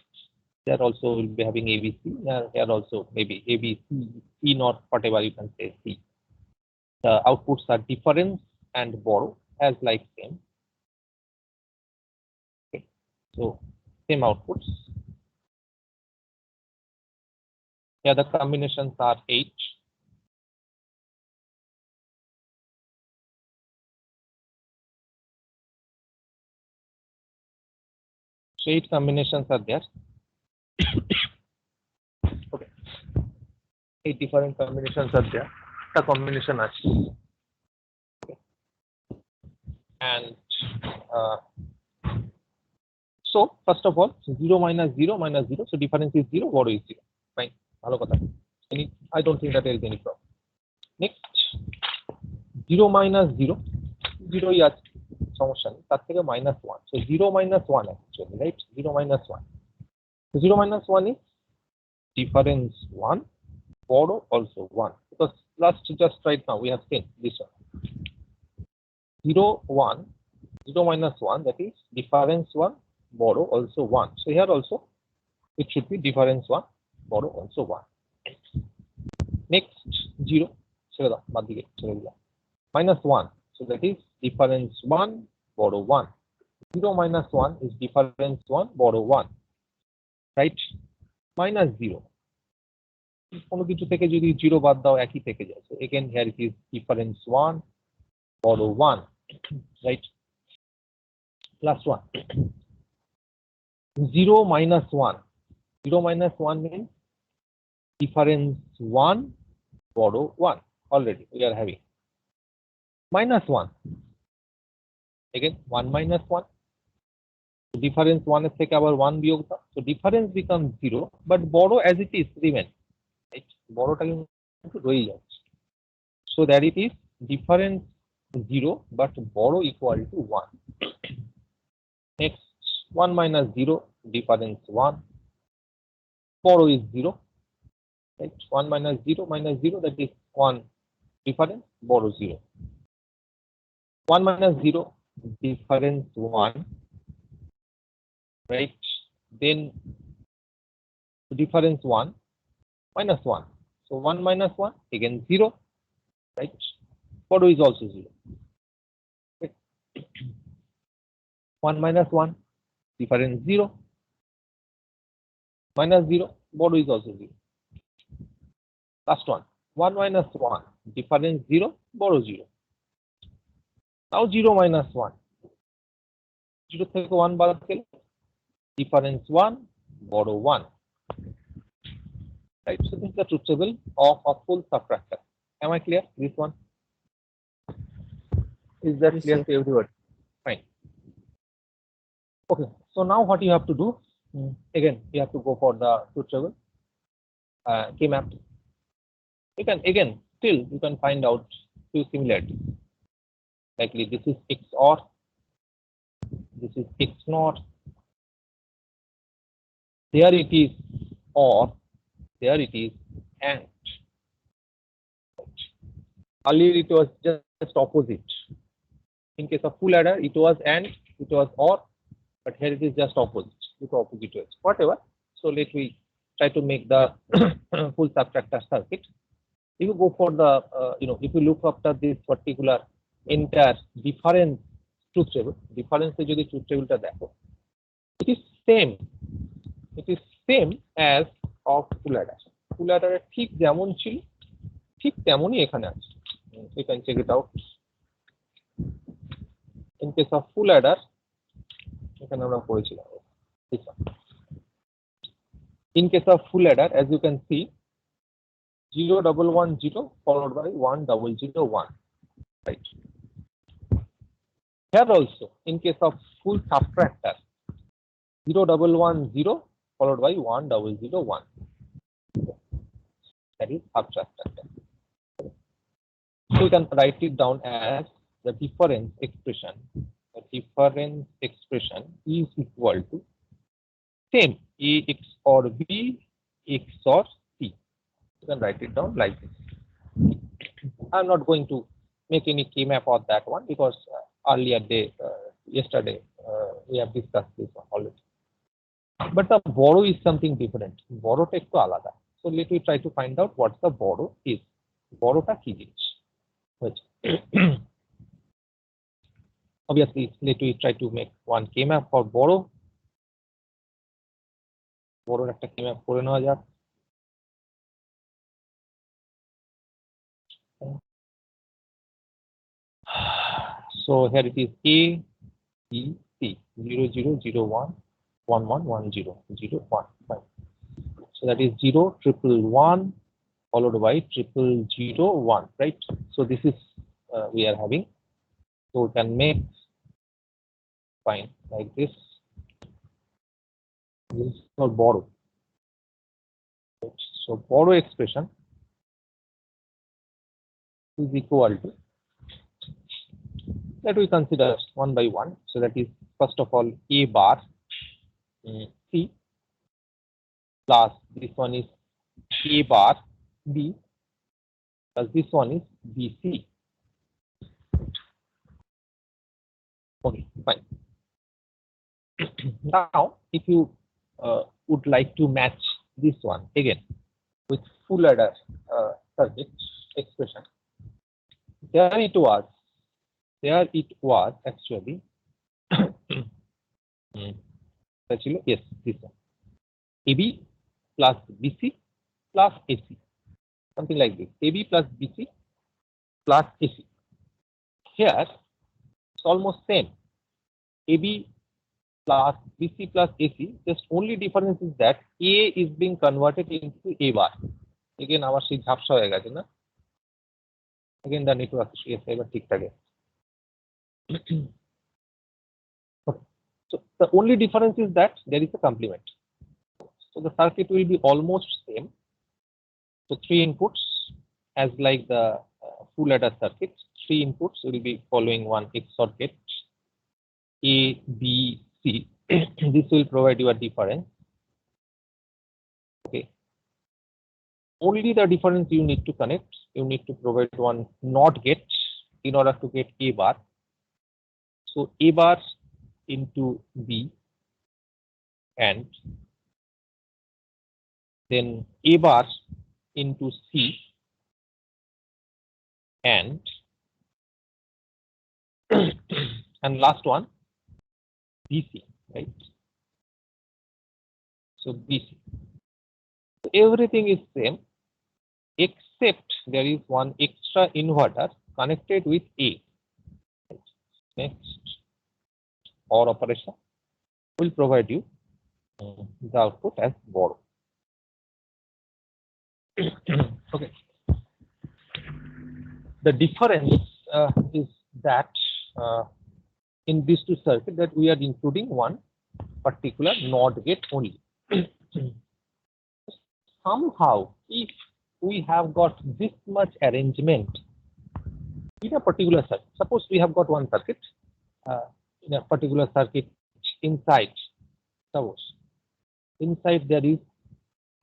There also will be having ABC. Here also maybe ABC, C not whatever you can say C. The outputs are difference and borrow as like same. Okay. So same outputs. Here the combinations are 8. So 8 combinations are there. Okay. 8 different combinations are there. The combination actually. Okay. And so first of all, 0 minus 0 minus 0. So difference is 0, borrow is 0. Fine. I don't think that there is any problem. Next, 0 minus 0. 0 is minus 1. So 0 minus 1 actually, right? 0 minus 1. So 0 minus 1 is difference 1, borrow also 1. Because just right now we have seen this one. 0, 1, 0 minus 1, that is difference 1, borrow also 1. So here also it should be difference 1, borrow also 1. Next, 0, minus 1. So that is difference 1, borrow 1. 0 minus 1 is difference 1, borrow 1. Right? Minus 0. কোনো কিছু থেকে যদি 0 বাদ দাও একই থেকে যায়. So again here it is difference 1, borrow 1. Right? Last one. 0 minus 1. 0 minus 1 means difference 1, borrow 1. Already we are having. Minus 1. Again 1 minus 1. So difference 1 থেকে আবার 1 বিয়োগ দাও. So difference becomes 0, but borrow as it is remain. Right? বড়টা কিন্তু রয়ে যাচ্ছে. So that it is difference 0, but borrow equal to 1. Next, 1 minus 0, difference 1. Borrow is 0. Right? 1 minus 0, that is 1 difference, borrow 0. 1 minus 0, difference 1. Right? Then difference 1, minus 1. So 1 minus 1, again 0. Right? Borrow is also 0. Okay. 1 minus 1, difference 0. Minus 0, borrow is also 0. Last one, 1 minus 1, difference 0, borrow 0. Now 0 minus 1. 0 থেকে 1 বাদ গেলে difference 1, borrow 1. Right, so this is the truth table of a full subtractor. Am I clear? This one? Is that clear to everyone? Fine. Okay, so now what you have to do, again, you have to go for the truth table, K-map. You can again still you can find out few similarities. Likely this is XOR, this is XNOR, there it is OR, there it is AND. Earlier it was just opposite. In case of full adder, it was AND, it was OR, but here it is just opposite, with opposite ways. Whatever. So let we try to make the full subtractor circuit. If you go for the, if you look after this particular entire difference truth table, difference যদি truth table টা দেখো, it is same. It is same as of full adder. Full adder ঠিক যেমন ছিল, ঠিক তেমনই এখানে আছে. You can check it out. In case of full adder, এখানে আমরা পড়েছিলাম. In case of full adder, as you can see, 0110 followed by 1001. Right. Here also, in case of full subtractor, 0110 followed by 1001. That is subtractor. So you can write it down as the difference expression. The difference expression is equal to same A XOR B XOR C. You can write it down like this. I'm not going to make any K-map of that one because earlier yesterday we have discussed this one already. But the borrow is something different. Borrow takes to alada. So let me try to find out what the borrow is. Borrow ta ki jinish. Obviously, let me try to make one K-map for borrow. Borrow একটা K-map করে নেওয়া যাক. So here it is A, B, C, 0001, 1110, 01. Fine. So that is 01111 followed by 0001, right? So this is we are having. So we can make fine like this. This is for borrow. So borrow expression is equal to, let we consider one by one. So that is first of all A bar C plus this one is A bar B plus this one is BC. Okay, fine. Now, if you would like to match this one again with full adder circuit expression, there it was actually yes, this one AB plus BC plus AC, something like this. AB plus BC plus AC. Here it's almost same. AB plus BC plus AC, just only difference is that A is being converted into A bar. Again, our সেই ঝাপসা হয়ে গেছে না? Again, the network is এবার ঠিক থাকে. So the only difference is that there is a complement. So the circuit will be almost same. So 3 inputs, as like the full adder circuit, 3 inputs will be following one XOR gate A, B, C. This will provide you a difference. Okay. Only the difference you need to connect. You need to provide one NOT gate in order to get A bar. So A bar into B and then A bar into C and and last one BC, right? So BC. So everything is same except there is one extra inverter connected with A. Next, OR operation will provide you the output as borrow. Okay. The difference is that in these two circuits that we are including one particular NOT gate only. Somehow, if we have got this much arrangement in a particular circuit. Suppose we have got one circuit in a particular circuit inside. Suppose inside there is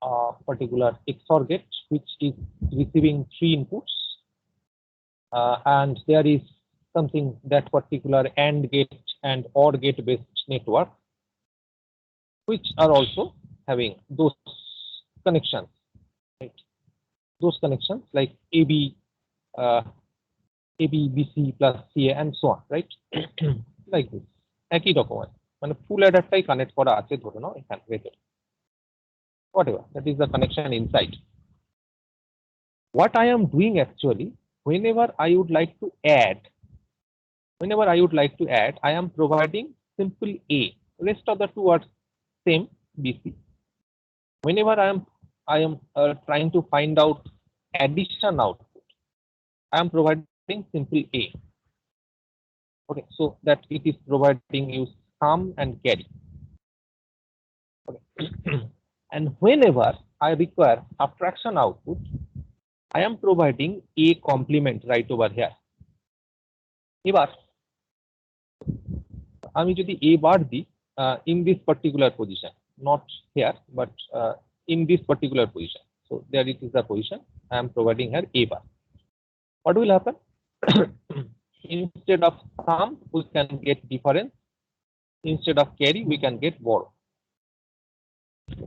a particular XOR gate which is receiving 3 inputs, and there is something that particular AND gate and OR gate based network which are also having those connections, right? Those connections like AB, BC plus CA and so on, right? Like this. একই রকম মানে ফুল অ্যাডারটাই connect করা আছে ধরে নাও এখানে ভেতরে, whatever that is the connection inside. What I am doing actually, whenever I would like to add, I am providing simple A. Rest of the two are same BC. Whenever I am trying to find out addition output, I am providing simple A. Okay, so that it is providing you sum and carry. Okay. And whenever I require subtraction output, I am providing A complement right over here. এবার আমি যদি A bar দিই in this particular position, not here but in this particular position. So there it is the position I am providing here A bar. What will happen? Instead of sum we can get difference, instead of carry we can get borrow.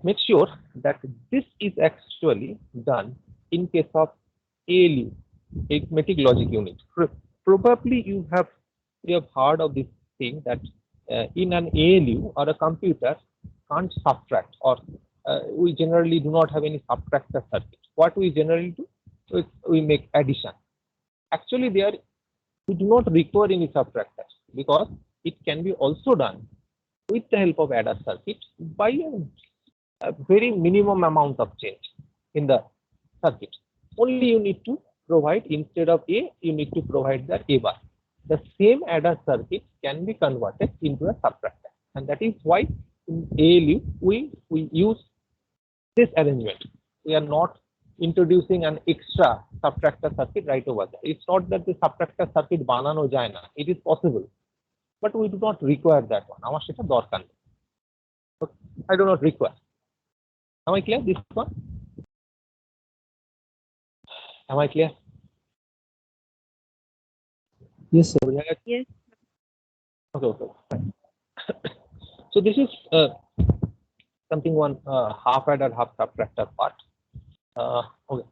Make sure that this is actually done in case of ALU, arithmetic logic unit. Probably you have heard of this thing that in an ALU or a computer can't subtract, or we generally do not have any subtractor circuit. What we generally do is we make addition. Actually there we do not require any subtractors because it can be also done with the help of adder circuit by a very minimum amount of change in the circuit. Only you need to provide, instead of A, you need to provide the A bar. The same adder circuit can be converted into a subtractor, and that is why in ALU we use this arrangement. We are not introducing an extra subtractor circuit right over there. It's not that the subtractor circuit banano jay na, it is possible, but we do not require that one. Amar seta dorkar nei. I do not require. Am I clear this one? Am I clear? Yes, sir. Yes. Okay. Fine. So this is something one half adder half subtractor part. Okay.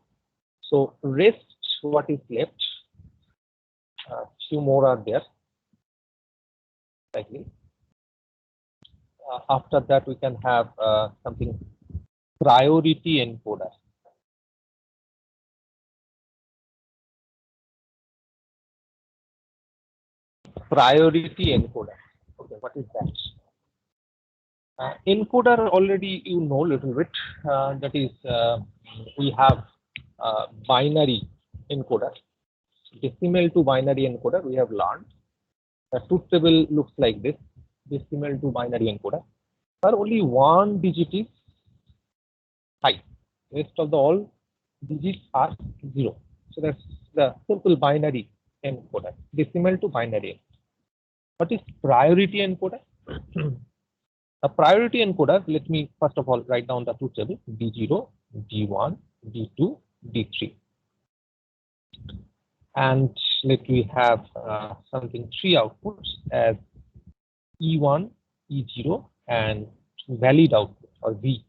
So rest what is left, few more are there. Likely. After that we can have something priority encoder. Priority encoder. Okay, what is that? Encoder already you know a little bit. That is we have binary encoder, decimal to binary encoder. We have learned the truth table looks like this: decimal to binary encoder. But only one digit is high. Rest of the all digits are 0. So that's the simple binary encoder, decimal to binary. What is priority encoder? A priority encoder, let me first of all write down the truth table: D0, D1, D2, D3. And let me have something 3 outputs as E1, E0 and valid output or V.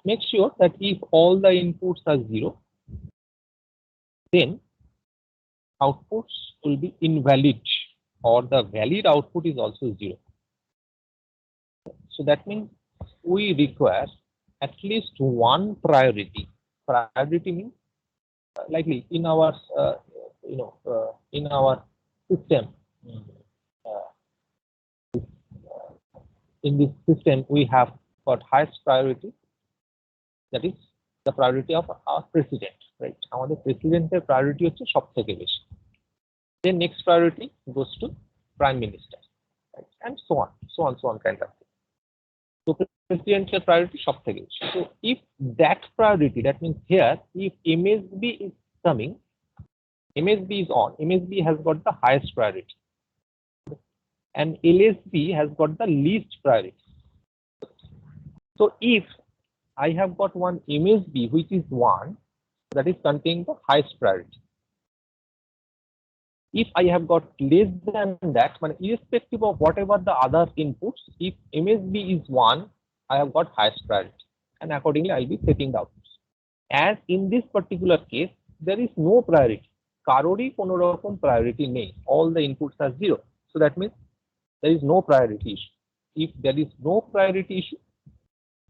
Make sure that if all the inputs are 0, then outputs will be invalid, or the valid output is also 0. So that means we require at least one priority. Priority means likely in our in our system, in this system we have got highest priority, that is the priority of our president, right? Amader presidenteর priority হচ্ছে সবথেকে বেশি, then next priority goes to prime minister, right? And so on kind of thing. So preferential priority shop theke. So if that priority, that means here, if MSB is coming, MSB is on, MSB has got the highest priority, and LSB has got the least priority. So if I have got one MSB which is 1, that is containing the highest priority. If I have got less than that, irrespective of whatever the other inputs, if MSB is 1, I have got highest priority, and accordingly I'll be setting the outputs. As in this particular case, there is no priority. Karori kono rokom priority nei. All the inputs are 0. So that means there is no priority issue. If there is no priority issue,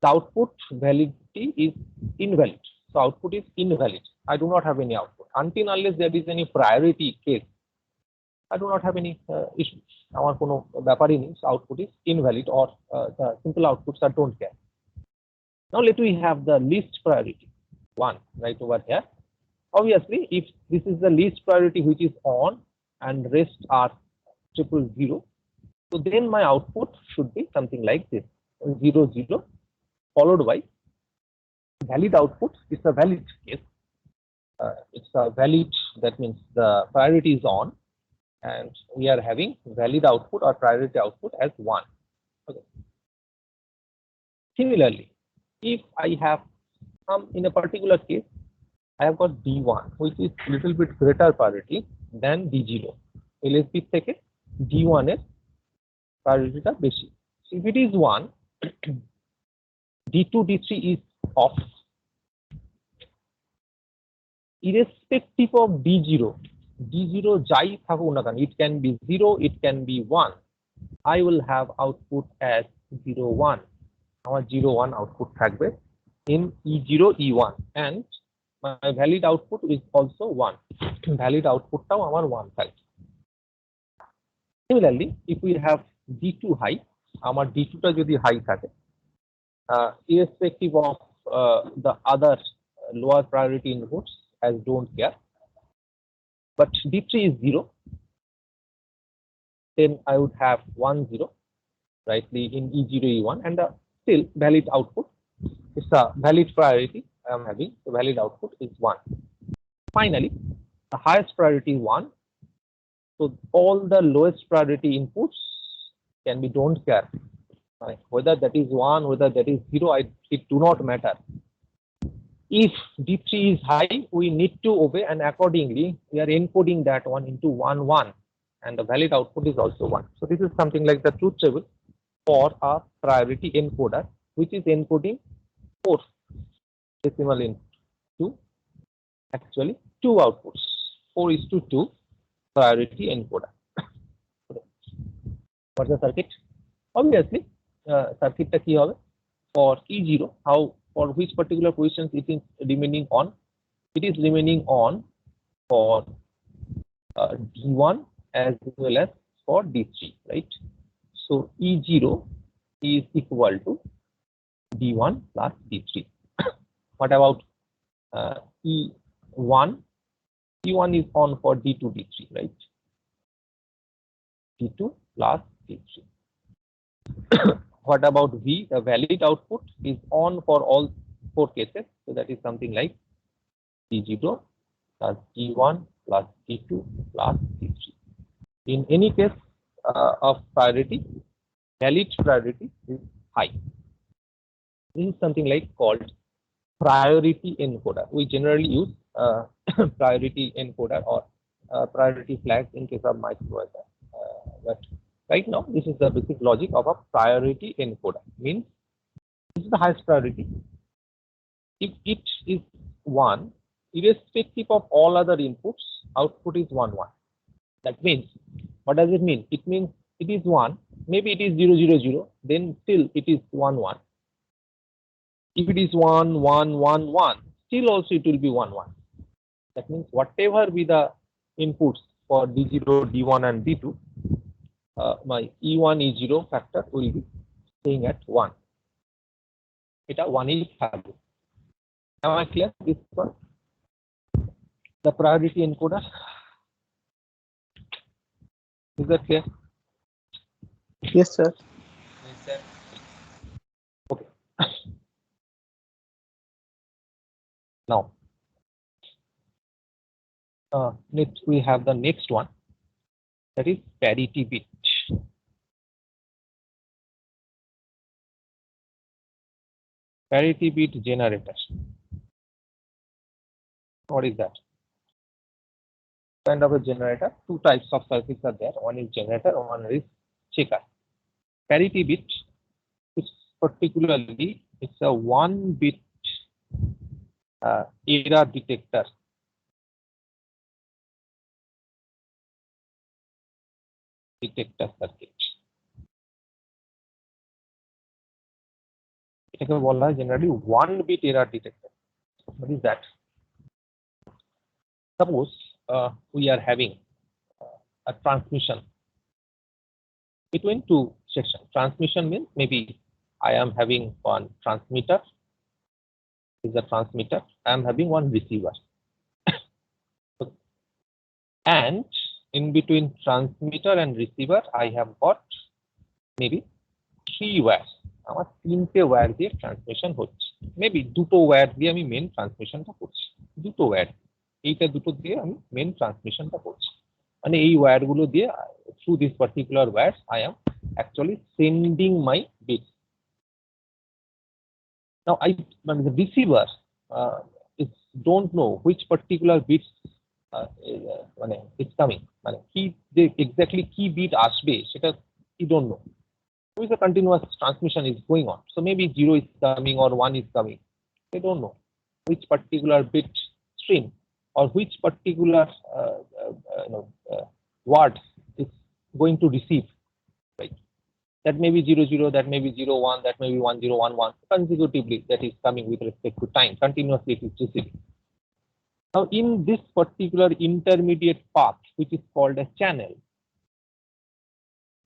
the output validity is invalid. So output is invalid. I do not have any output. Until unless there is any priority case, I do not have any issues. Our kono byapari nei, so output is invalid, or the simple outputs are don't care. Now let we have the least priority 1 right over here. Obviously, if this is the least priority which is on and rest are 000, so then my output should be something like this: 0 0 followed by valid output. It's a valid case. It's a valid, that means the priority is on, and we are having valid output or priority output as 1. Okay. Similarly, if I have in a particular case, I have got D1, which is little bit greater priority than D0. LSB থেকে D1 এর priority টা বেশি. So if it is 1, D2, D3 is off. Irrespective of D0 jai থাকুক না কেন, it can be 0, it can be 1. I will have output as 0 1. Our 0 1 output থাকবে in E0 E1, and my valid output is also 1. Valid output টাও আমার 1 থাকবে. Similarly, if we have D2 high, আমার D2 টা যদি high থাকে, irrespective of the other lower priority inputs, as don't care, but D3 is 0, then I would have 1 0 rightly in E0 E1, and still valid output. It's a valid priority I am having, so valid output is 1. Finally, the highest priority is 1, so all the lowest priority inputs can be don't care. Whether that is 1, whether that is 0, it do not matter. If D3 is high, we need to obey, and accordingly we are encoding that one into 1 1, and the valid output is also 1. So this is something like the truth table for a priority encoder, which is encoding 4 decimal input to actually 2 outputs. 4:2 priority encoder. What's the circuit? Obviously, circuit ta ki hobe for E0, how, for which particular positions it is remaining on. It is remaining on for D1 as well as for D3, right? So E0 is equal to D1 plus D3. What about E1? E1 is on for D2 D3, right? D2 plus D3. What about V? The valid output is on for all 4 cases, so that is something like D0 plus D1 plus D2 plus D3. In any case of priority, valid priority is high. This is something like called priority encoder. We generally use priority encoder or priority flags in case of microcontroller, but right now this is the basic logic of a priority encoder. Means this is the highest priority. If it is 1, irrespective of all other inputs, output is 1 1. That means, what does it mean? It means it is 1, maybe it is 0 0 0, then still it is 1 1. If it is 1 1 1 1, still also it will be 1 1. That means whatever be the inputs for D0, D1 and D2, my E1 E0 factor will be staying at 1. Eta 1 is value. Am I clear this one? The priority encoder. Is that clear? Yes, sir. Now, next we have the next one, that is parity bit. Parity bit generator. What is that? Kind of a generator. Two types of circuits are there. One is generator, one is checker. Parity bit is particularly, it's a 1-bit error detector. Circuit. এটাকে বলা হয় generally 1-bit error detector. What is that? Suppose we are having a transmission between two sections. Transmission means maybe I am having one transmitter. Is a transmitter. I am having one receiver. And in between transmitter and receiver, I have got maybe 3 wires. আমার 3টে wire দিয়ে transmission হচ্ছে, maybe 2টো wire দিয়ে আমি main ট্রান্সমিশনটা করছি, 2টো wire, এইটা দুটো দিয়ে আমি মেন ট্রান্সমিশনটা করছি, মানে এই ওয়্যারগুলো দিয়ে through this particular wires I am actually sending my bits. Now মানে the receiver is don't know which particular bits মানে it's coming, মানে কি যে এক্স্যাক্টলি কি বিট আসবে সেটা you don't know. With a continuous transmission is going on, so maybe 0 is coming or 1 is coming. They don't know which particular bit stream or which particular word is going to receive, right? That may be 00, that may be 01, that may be 1011 consecutively, that is coming with respect to time, continuously it is receiving. Now in this particular intermediate path, which is called a channel,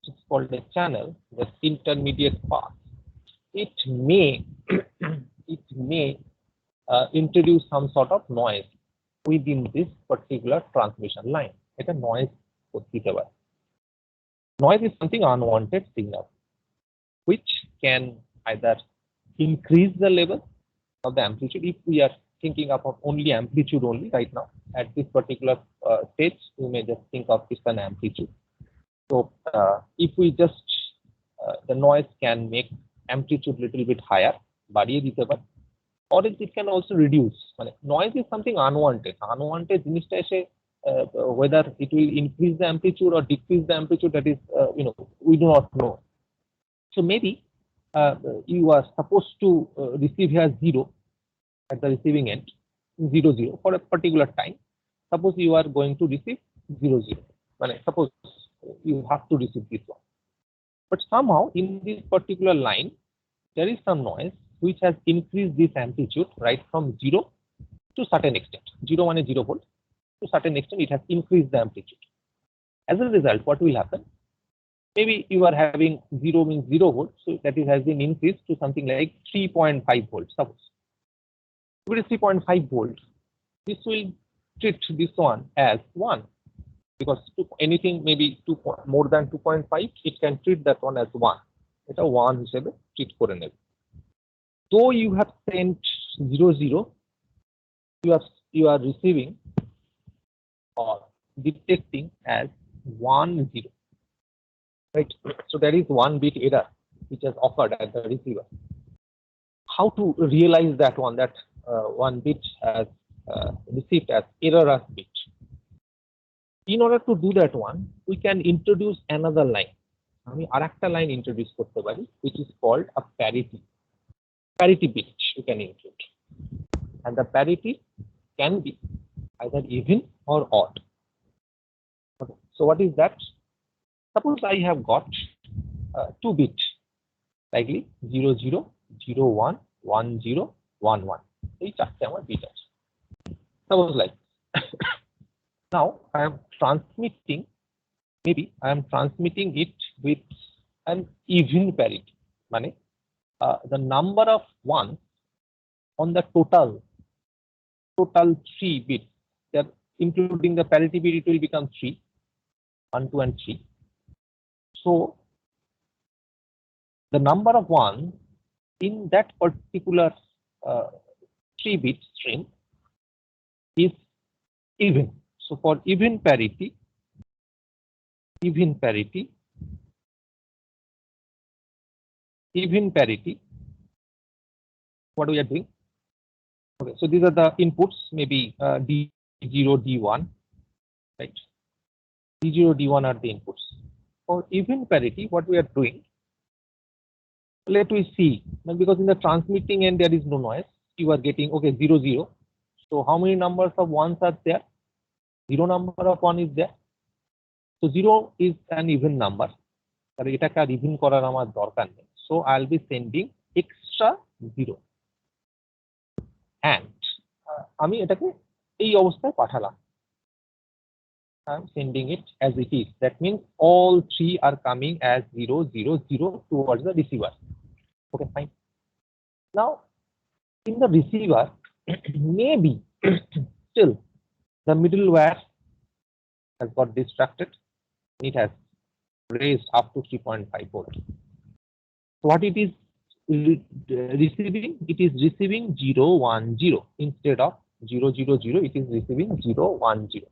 it's called a channel, the intermediate path, it may introduce some sort of noise within this particular transmission line. It's a noise. Noise is something unwanted signal which can either increase the level of the amplitude. If we are thinking about only amplitude only right now at this particular stage, we may just think of this an amplitude. So if we just the noise can make amplitude little bit higher, বাড়িয়ে দিতে পারে, or it can also reduce. মানে noise is something unwanted. Unwanted জিনিসটা এসে whether it will increase the amplitude or decrease the amplitude, that is we do not know. So maybe you are supposed to receive here 0 at the receiving end, 00 for a particular time. Suppose you are going to receive 00. মানে suppose you have to receive this one, but somehow in this particular line there is some noise which has increased this amplitude right from 0 to certain extent. 0 মানে 0 volt, to certain extent it has increased the amplitude. As a result, what will happen? Maybe you are having 0 means 0 volt, so that is has been increased to something like 3.5 volts. Suppose it is 3.5 volt, this will treat this one as 1, because anything maybe more than 2.5, it can treat that one as 1. It's a 1 হিসেবে treat করে নেবে. Though you have sent 00, you are receiving or detecting as 10, right? So there is 1-bit error which has occurred at the receiver. How to realize that one, that 1 bit has received as error bit? In order to do that one, we can introduce another line. আমি আরেকটা line introduce করতে পারি, which is called a parity bit you can include, and the parity can be either even or odd. Okay. So what is that? Suppose I have got 2 bits, likely 00, 01, 10, 11. এই চারটে আমার bit আছে। Suppose like now I am transmitting, maybe I am transmitting it with an even parity, মানে the number of ones on the total 3 bits, that including the parity bit, it will become 3, 1, 2 and 3. So the number of ones in that particular 3-bit stream is even. So for even parity, what we are doing? Okay, so these are the inputs, maybe D0, D1, right? D0, D1 are the inputs. For even parity, what we are doing, let we see, because in the transmitting end there is no noise, you are getting, okay, 0, 0. So how many numbers of ones are there? 0 number of 1 is there. So 0 is an even number. So I'll be sending extra 0. And আমি এটাকে এই অবস্থায় পাঠালাম. I'm sending it as it is. That means all three are coming as 0, 0, 0 towards the receiver. Okay, fine. Now, in the receiver, maybe still the middleware has got distracted. It has raised up to 3.5 volt. So what it is receiving? It is receiving 0, 1, 0 instead of 0, 0, 0. It is receiving 0, 1, 0.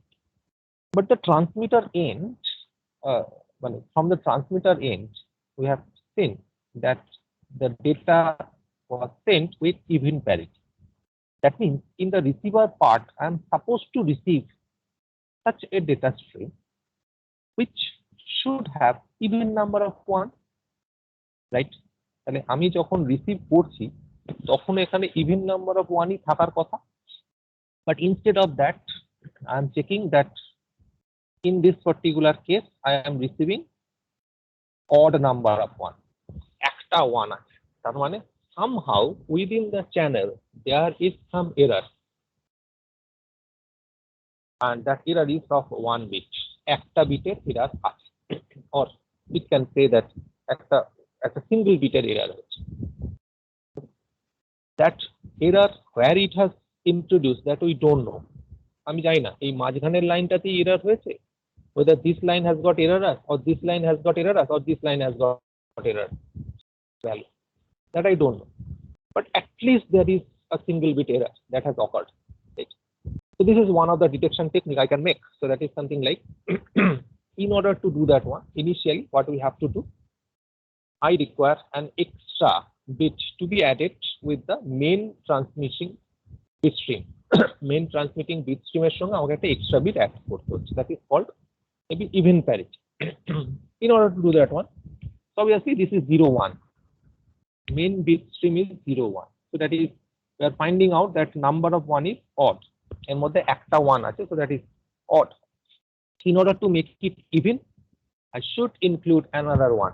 But the transmitter end, from the transmitter end, we have seen that the data was sent with even parity. That means in the receiver part, I am supposed to receive such a data stream which should have even number of 1, right? তাহলে আমি যখন receive করছি তখন এখানে even number of 1ই থাকার কথা, but instead of that I am checking that in this particular case I am receiving odd number of 1, একটা 1 আছে, তার মানে somehow within the channel there is some error, and that error is of 1 bit. একটা বিটের error আছে, or we can say that একটা single bit error আছে. That error where it has introduced, that we don't know. আমি জানি না এই মাঝখানের লাইনটাতে এরর হয়েছে, whether this line has got error or this line has got error or this line has got error value, that I don't know, but at least there is a single bit error that has occurred, right? So this is one of the detection technique I can make. So that is something like in order to do that one, initially what we have to do, I require an extra bit to be added with the main transmitting bit stream. Main transmitting bit stream এর সঙ্গে আমাকে একটা extra bit add করতে হচ্ছে, that is called maybe even parity. In order to do that one, so obviously this is 0, 1. Main bit stream is 0, 1. So that is, we are finding out that number of 1 is odd. এর মধ্যে একটা 1 আছে, so that is odd. In order to make it even, I should include another 1.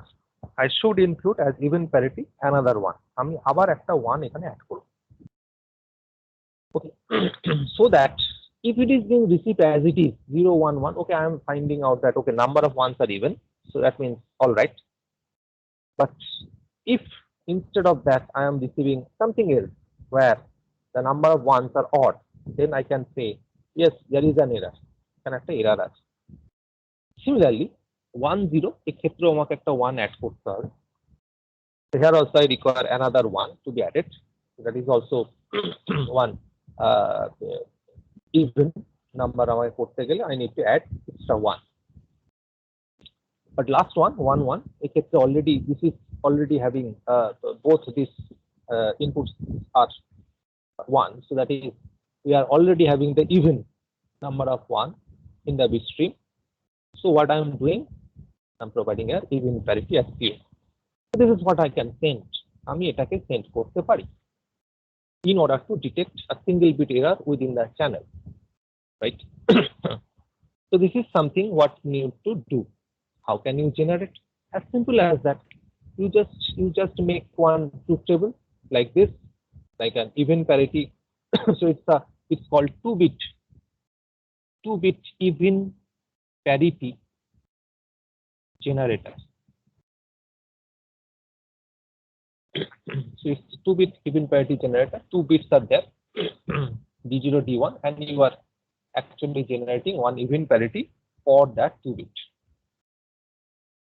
I should include as even parity another 1. আমি আবার একটা 1 এখানে add করব. Okay. So that if it is being received as it is 0, 1, 1, okay, I am finding out that okay, number of ones are even, so that means all right. But if instead of that I am receiving something else where the number of ones are odd, then I can say yes, there is an error. Can একটা error আছে. Similarly 1, 0 এক্ষেত্রে আমাকে একটা 1 add করতে হবে. So here also I require another 1 to be added. So that is also one even number আমাকে করতে গেলে I need to add extra 1. But last one 1, 1 এক্ষেত্রে already this is already having both these inputs are 1, so that is we are already having the even number of 1 in the bit stream. So what I am doing, I am providing a even parity as 0. So this is what I can send. আমি এটাকে send করতে পারি in order to detect a single bit error within the channel, right? So this is something what you need to do. How can you generate? As simple as that. You just make one truth table like this, like an even parity. So it's called 2-bit even parity generator. So it's 2-bit even parity generator. 2 bits are there, D0, D1, and you are actually generating one even parity for that 2-bit.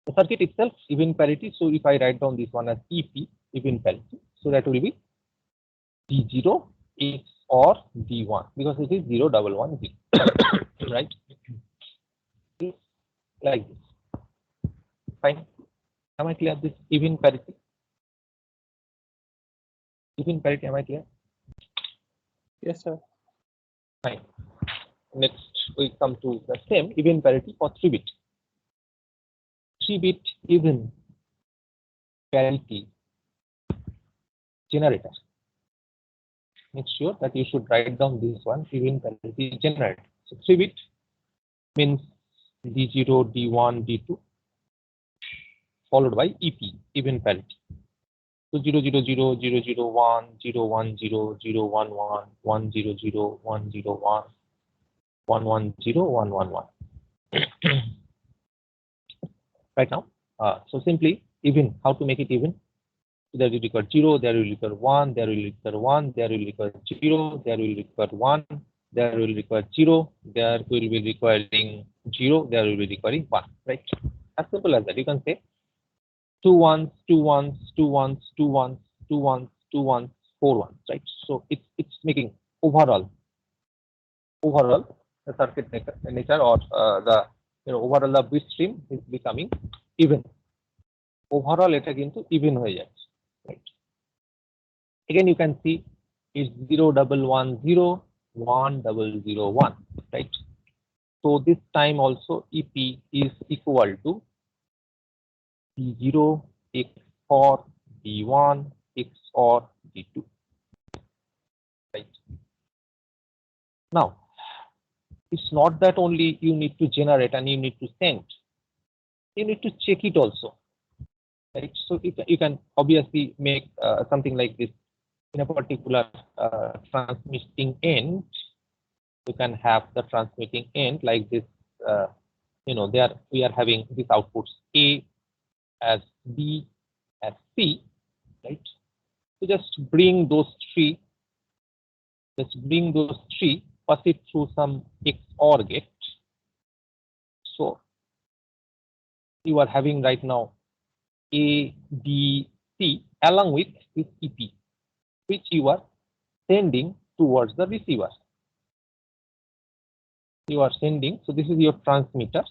The circuit itself even parity. So if I write down this one as EP even parity, so that will be D0 is or D1 because it is 0 1 1 0. Right? It's like this. Fine. Am I clear? This even parity. Even parity. Am I clear? Yes, sir. Fine. Next, we come to the same even parity for 3-bit. 3-bit even parity generator. Make sure that you should write down this one, even parity generator. So 3-bit means D0, D1, D2, followed by EP, even parity. So 0 0 0 0 0 1 0 1 0 0 1 1 1 0 0 1 0 1 1 1 0 1 1 1. Right now, so simply even, how to make it even? There will require 0, there will require 1, there will require 1, there will require 0, there will require 1, there will require 0, there will be requiring 0, there will be requiring 1. Right? As simple as that. You can say 2 ones, 2 ones, 2 ones, 2 ones, 2 ones, 2 ones, 4 ones. Right? So it's making overall the circuit nature or the overall the bit stream is becoming even. Overall এটা কিন্তু even হয়ে যাচ্ছে. Right? Again you can see it's 0 1 1 0 1 0 0 1. Right? So this time also EP is equal to D0 XOR D1 XOR D2. Right? Now it's not that only you need to generate and you need to send. You need to check it also. Right? So you can obviously make something like this in a particular transmitting end. You can have the transmitting end like this. There we are having these outputs A as B as C. Right? So just bring those three. Pass it through some XOR gate. So you are having right now A, B, C along with this EP, which you are sending towards the receiver. You are sending, so this is your transmitter,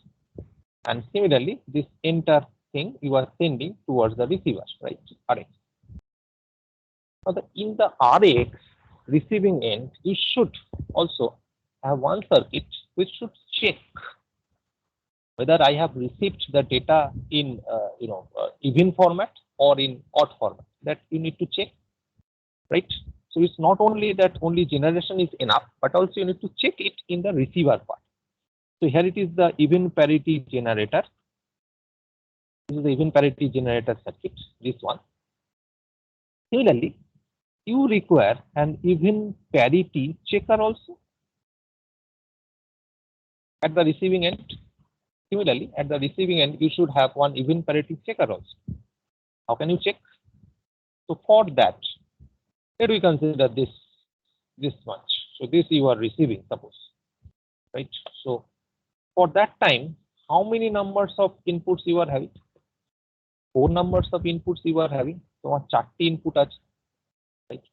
and similarly this entire thing you are sending towards the receiver, right? RX. Now in the RX receiving end, you should also have one circuit which should check whether I have received the data in even format or in odd format. That you need to check, right? So it's not only that only generation is enough, but also you need to check it in the receiver part. So here it is the even parity generator. This is the even parity generator circuit, this one. Similarly, you require an even parity checker also at the receiving end. Similarly, at the receiving end, you should have one even parity checker also. How can you check? So for that, let we consider this much. So this you are receiving, suppose, right? So for that time, how many numbers of inputs you are having? 4 numbers of inputs you are having. So 4 input আছে, right?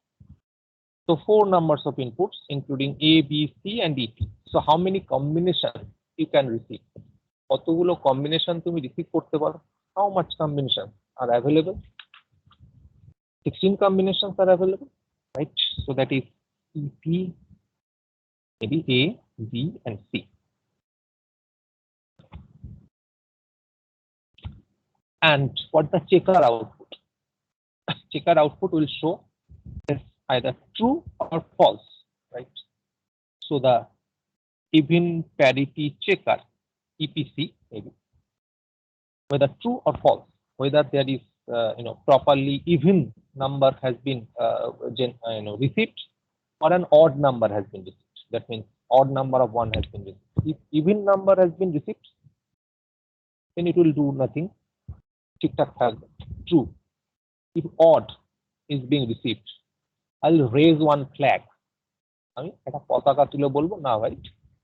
So 4 numbers of inputs including A, B, C and EP. So how many combinations you can receive? কতগুলো combination তুমি receive করতে পারো? How much combinations are available? 16 combinations are available, right? So that is EP, maybe A, B and C. And what the checker output? Checker output will show is either true or false, right? So the even parity checker, EPC, maybe whether true or false, whether there is properly even number has been received or an odd number has been received. That means odd number of 1 has been received. If even number has been received, then it will do nothing. Tic-tac true. If odd is being received, I'll raise one flag. আমি একটা পতাকা তুলে বলবো না ভাই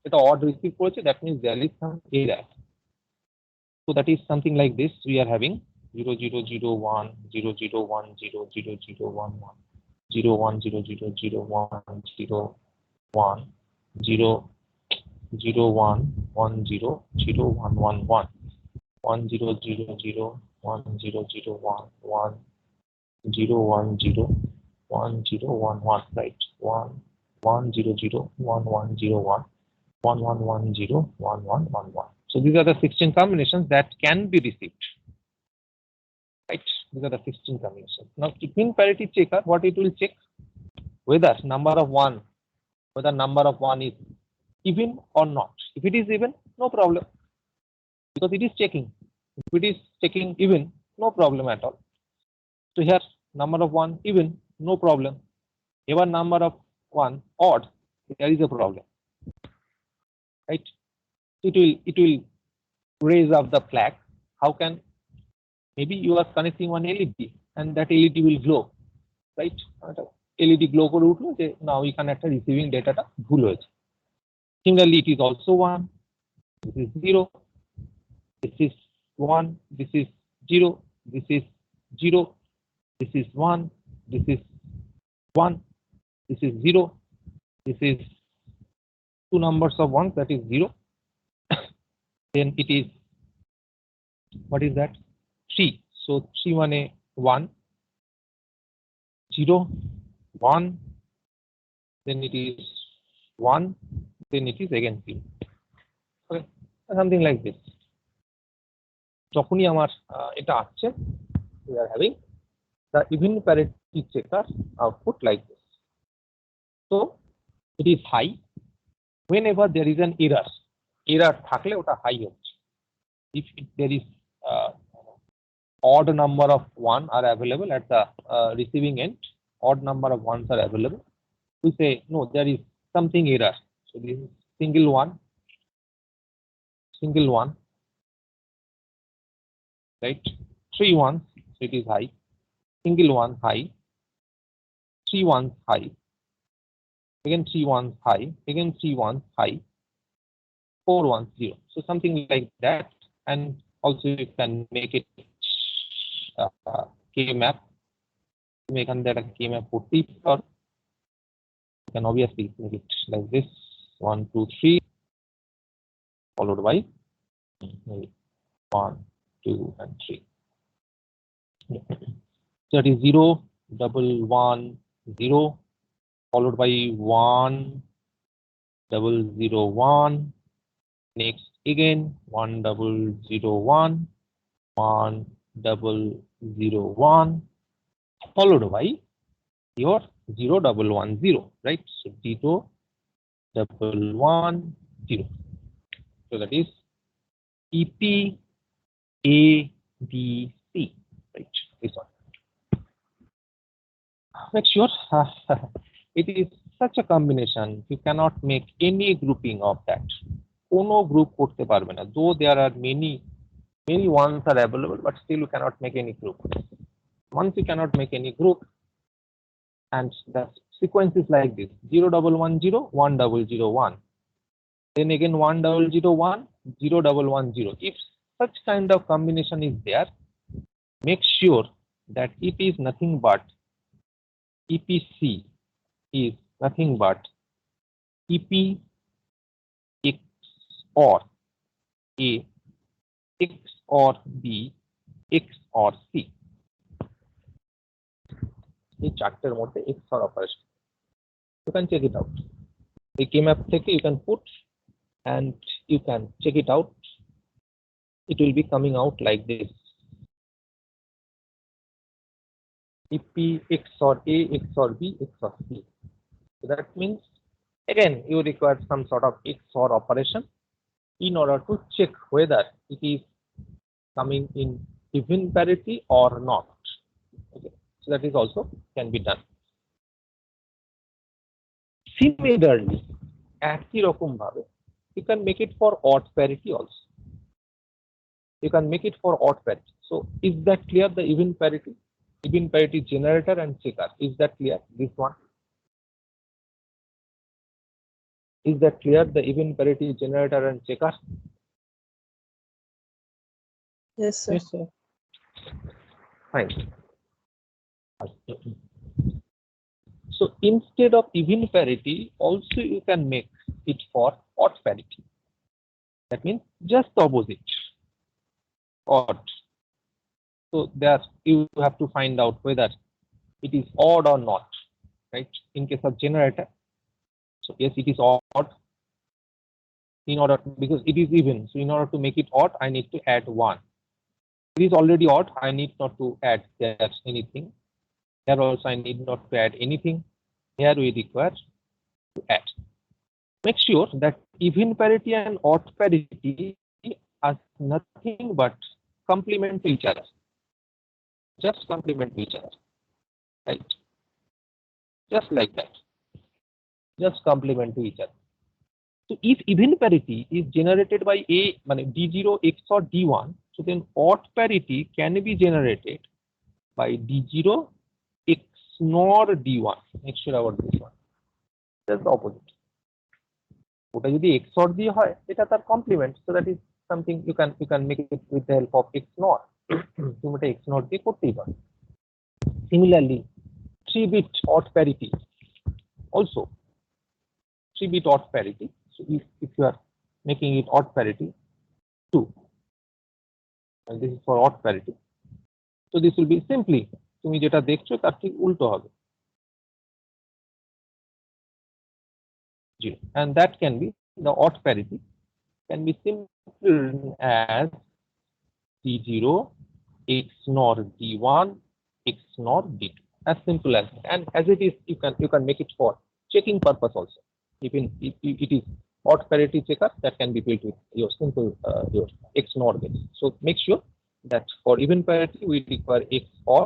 এটা odd receive করেছে, that means there is some error. So that is something like this. We are having 0 0 0 1 0 0 1 0 0 0 1 1 0 1 0 0 0 1 0 1 0 0 1 1 0 0 1 1 1 1 0 0 0 1 0 0 1 1 0 1 0 1 0 1 1, right? 1 1 0 0 1 1 0 1 1 1 1 0 1 1 1 1. So these are the 16 combinations that can be received, right? These are the 16 combinations. Now even parity checker, what it will check? Whether number of 1 is even or not. If it is even, no problem, because it is checking. If it is checking even, no problem at all. So here number of 1 even, no problem. Even number of 1 odd, there is a problem, right? It will raise up the flag. How can? Maybe you are connecting one LED and that LED will glow, right? LED glow করে উঠলো যে now এখানে একটা receiving data টা ভুল হয়েছে. Similarly, it is also 1. This is 0. This is 1. This is 0. This is 0. This is 1. This is 1. This is 0. This is two numbers of 1, that is 0. Then it is, what is that? 3. So 3 1 1 0 1. Then it is 1. Then it is again 0. Okay, something like this. যখনই আমার এটা আসছে, we are having the even parity checker output like this. So it is high whenever there is an error. Error থাকলে ওটা high হচ্ছে. If there is odd number of 1 are available at the receiving end, odd number of 1s are available, we say no, there is something error. So this is single 1, right? 3 1s, so it is high. Single 1 high, 3 1s high, again 3 1s high, again 3 1s high, 4 1s 0. So something like that. And also you can make it K map. Make that a K map for T, or you can obviously make it like this: 1 2 3, followed by maybe 1 2 and 3. So that is 0 1 1 0, followed by 1 0 0 1. Next again 1 0 0 1, 1 0 0 1, followed by your 0 1 1 0, right? So 0 1 1 0. So that is EP A B C, right? This one. Make sure it is such a combination. You cannot make any grouping of that. কোনো group করতে পারবে না. Though there are many ones are available, but still you cannot make any group. Once you cannot make any group, and the sequence is like this: 0 1 1 0, 1 0 0 1, then again 1 0 0 1, 0 1 1 0. If such kind of combination is there, make sure that it is nothing but EPC is nothing but EP X or A, X or B, X or C. এই চারটের মধ্যে XOR operation. You can check it out. The K map থেকে you can put and you can check it out. It will be coming out like this: EP XOR A, XOR B, XOR C. So that means again you require some sort of XOR operation in order to check whether it is coming in even parity or not. Okay, so that is also can be done. Similarly, একই রকম ভাবে you can make it for odd parity also. You can make it for odd parity. So is that clear? The even parity generator and checker, is that clear? This one, is that clear? The even parity generator and checker. Yes, sir. Yes, sir. Fine. So instead of even parity, also you can make it for odd parity. That means just the opposite, odd. So there you have to find out whether it is odd or not, right? In case of generator, so yes, it is odd. In order, because it is even, so in order to make it odd, I need to add 1. It is already odd, I need not to add there anything. Here also I need not to add anything. Here we require to add. Make sure that even parity and odd parity are nothing but complement to each other. Just complement to each other, right? Just like that. Just complement to each other. So if even parity is generated by D0 XOR D1, so then odd parity can be generated by D0 XNOR D1. Make sure about this one. That's the opposite. ওটা যদি XOR দিয়ে হয় এটা তার complement, so that is something you can make it with the help of XNOR. তুমি এটা XNOR দিয়ে করতেই পারো. Similarly, 3-bit odd parity also. 3-bit odd parity. So if you are making it odd parity 2, and this is for odd parity, so this will be simply তুমি যেটা দেখছো তার ঠিক উল্টো হবে 0, and that can be the odd parity can be simply written as D0 XNOR D1 XNOR D2, as simple as that. And as it is, you can make it for checking purpose also. Even if it is odd parity checker, that can be built with your simple your XNOR bits. So make sure that for even parity we require XOR,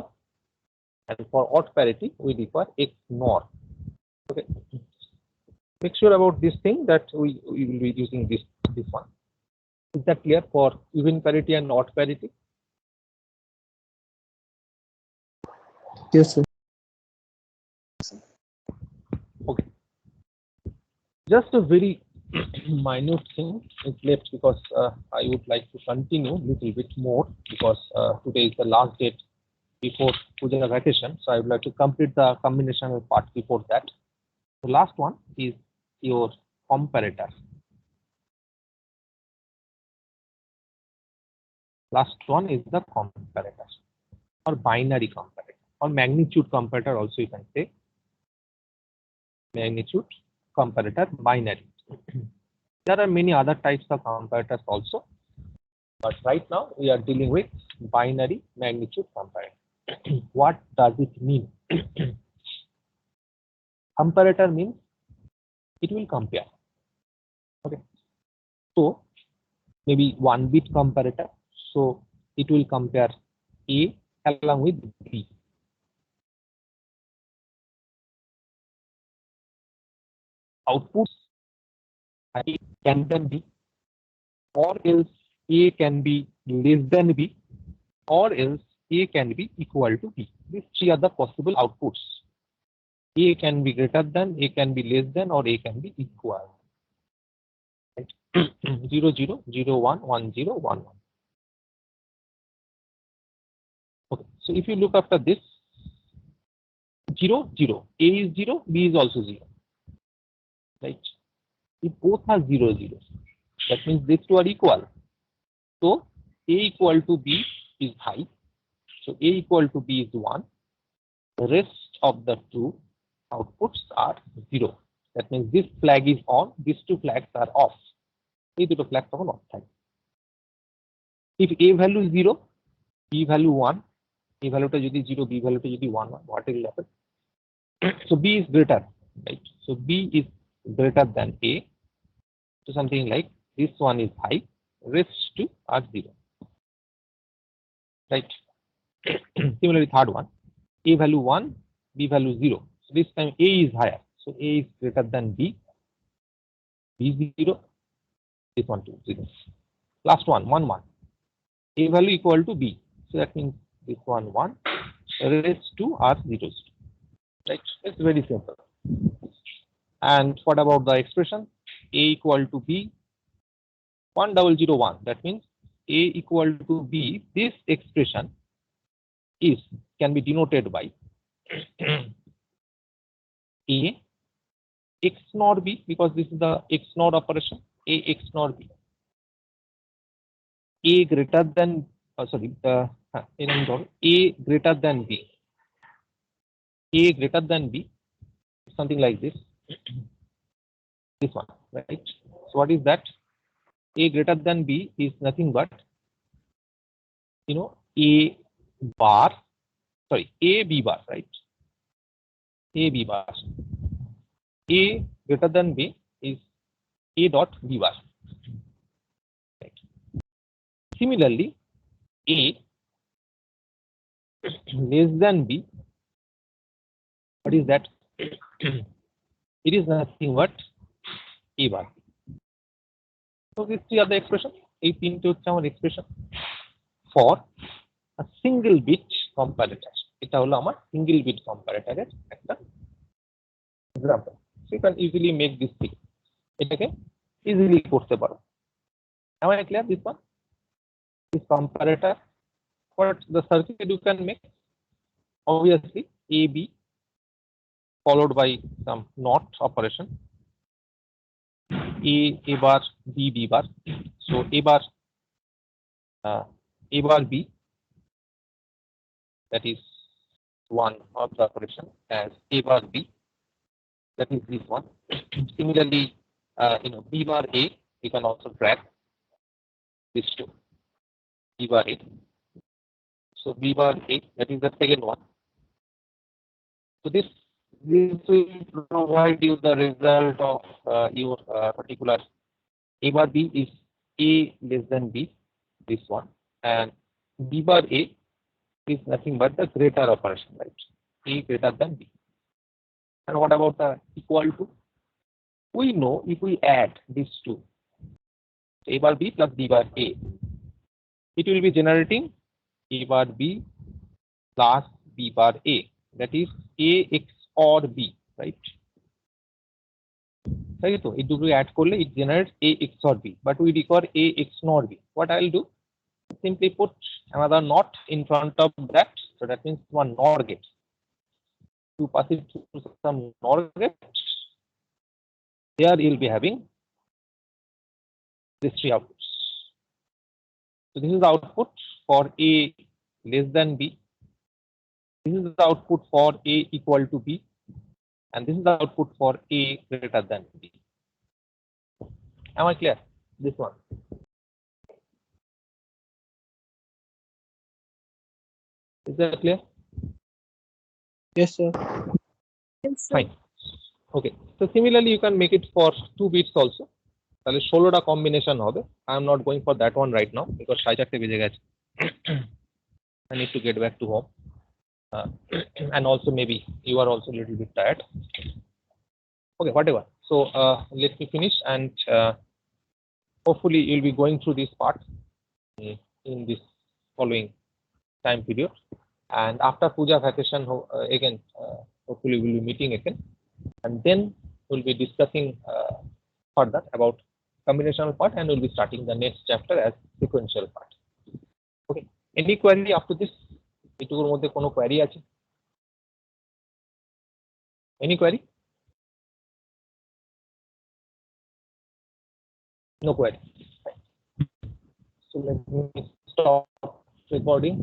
and for odd parity we require XNOR. Okay. Make sure about this thing that we will be using this one. Is that clear for even parity and odd parity? Yes, sir. Okay. Just a very minute thing is left, because I would like to continue a little bit more, because today is the last date before Puja vacation. So I would like to complete the combinational part before that. The last one is your comparator. Last one is the comparator, or binary comparator, or magnitude comparator also you can say. Magnitude comparator, binary. There are many other types of comparators also, but right now we are dealing with binary magnitude comparator. What does it mean? Comparator means it will compare. Okay, so maybe 1-bit comparator, so it will compare A along with B. Outputs A can then B, or else A can be less than B, or else A can be equal to B. These 3 are the possible outputs. A can be greater than, A can be less than, or A can be equal. Right? 0 0 0 1 1 0 1 1. Okay, so if you look after this 0 0, A is 0, B is also 0. Right? If both are 0 0, that means these 2 are equal. So A equal to B is high. So A equal to B is 1. The rest of the 2 outputs are 0. That means this flag is on, these 2 flags are off. These 2 flags are off. If A value is 0, B value 1, A value to 0, B value to 1, what will happen? So B is greater, right? So B is greater than A. So something like this one is high, rest 2 are 0. Right? Similarly, third one, A value 1, B value 0. So this time A is higher. So A is greater than B. B 0. This one 2 0. Last one 1 1. A value equal to B. So that means this one 1. Rest 2 are 0. Right? It's very simple. And what about the expression? A equal to B 1001. That means A equal to B. This expression can be denoted by A X NOR B, because this is the X NOR operation, A X NOR B. A greater than, A greater than B. A greater than B, something like this. This one, right? So what is that? A greater than B is nothing but, A bar, A B bar, right? A B bar. A greater than B is A dot B bar. Right. Similarly, A less than B, what is that? It is nothing but A bar. So these three are the expressions. 18 to expression for a single bit comparator. It is a single bit comparator. Example. So you can easily make this thing. It can easily করতে পারো. Am I clear? This one, this comparator. What the circuit you can make? Obviously, AB followed by some NOT operation. A bar, B bar. So A bar B, that is one of the operation, as A bar B, that is this one. Similarly, B bar A, you can also drag this two, B bar A. So B bar A, that is the second one. So this will provide you the result of your particular A bar B is A less than B, this one, and B bar A is nothing but the greater operation, right? A greater than B. And what about the equal to? We know if we add these two, A bar B plus B bar A, it will be generating A bar B plus B bar A, that is A XOR B, right? Right, so it will be add করলে it generates A XOR B, but we require A XNOR B. What I will do? Simply put another NOT in front of that, so that means one NOR gate. To pass it to some NOR gate, there you will be having these three outputs. So this is the output for A less than B. This is the output for A equal to B, and this is the output for A greater than B. Am I clear? This one. Is that clear? Yes, sir. Yes, sir. Fine. Okay. So similarly, you can make it for 2 bits also. তাহলে 16টা combination হবে. I am not going for that one right now because 4:30 বেজে গেছে. I need to get back to home. And also maybe you are also a little bit tired. Okay, whatever. So let me finish, and hopefully you'll be going through this part in this following time period. And after Puja vacation, again, hopefully we'll be meeting again, and then we'll be discussing further about combinational part, and we'll be starting the next chapter as sequential part. Okay. Any query after this? এটুকুর মধ্যে কোনো query আছে? Any query? No query. So let me stop recording.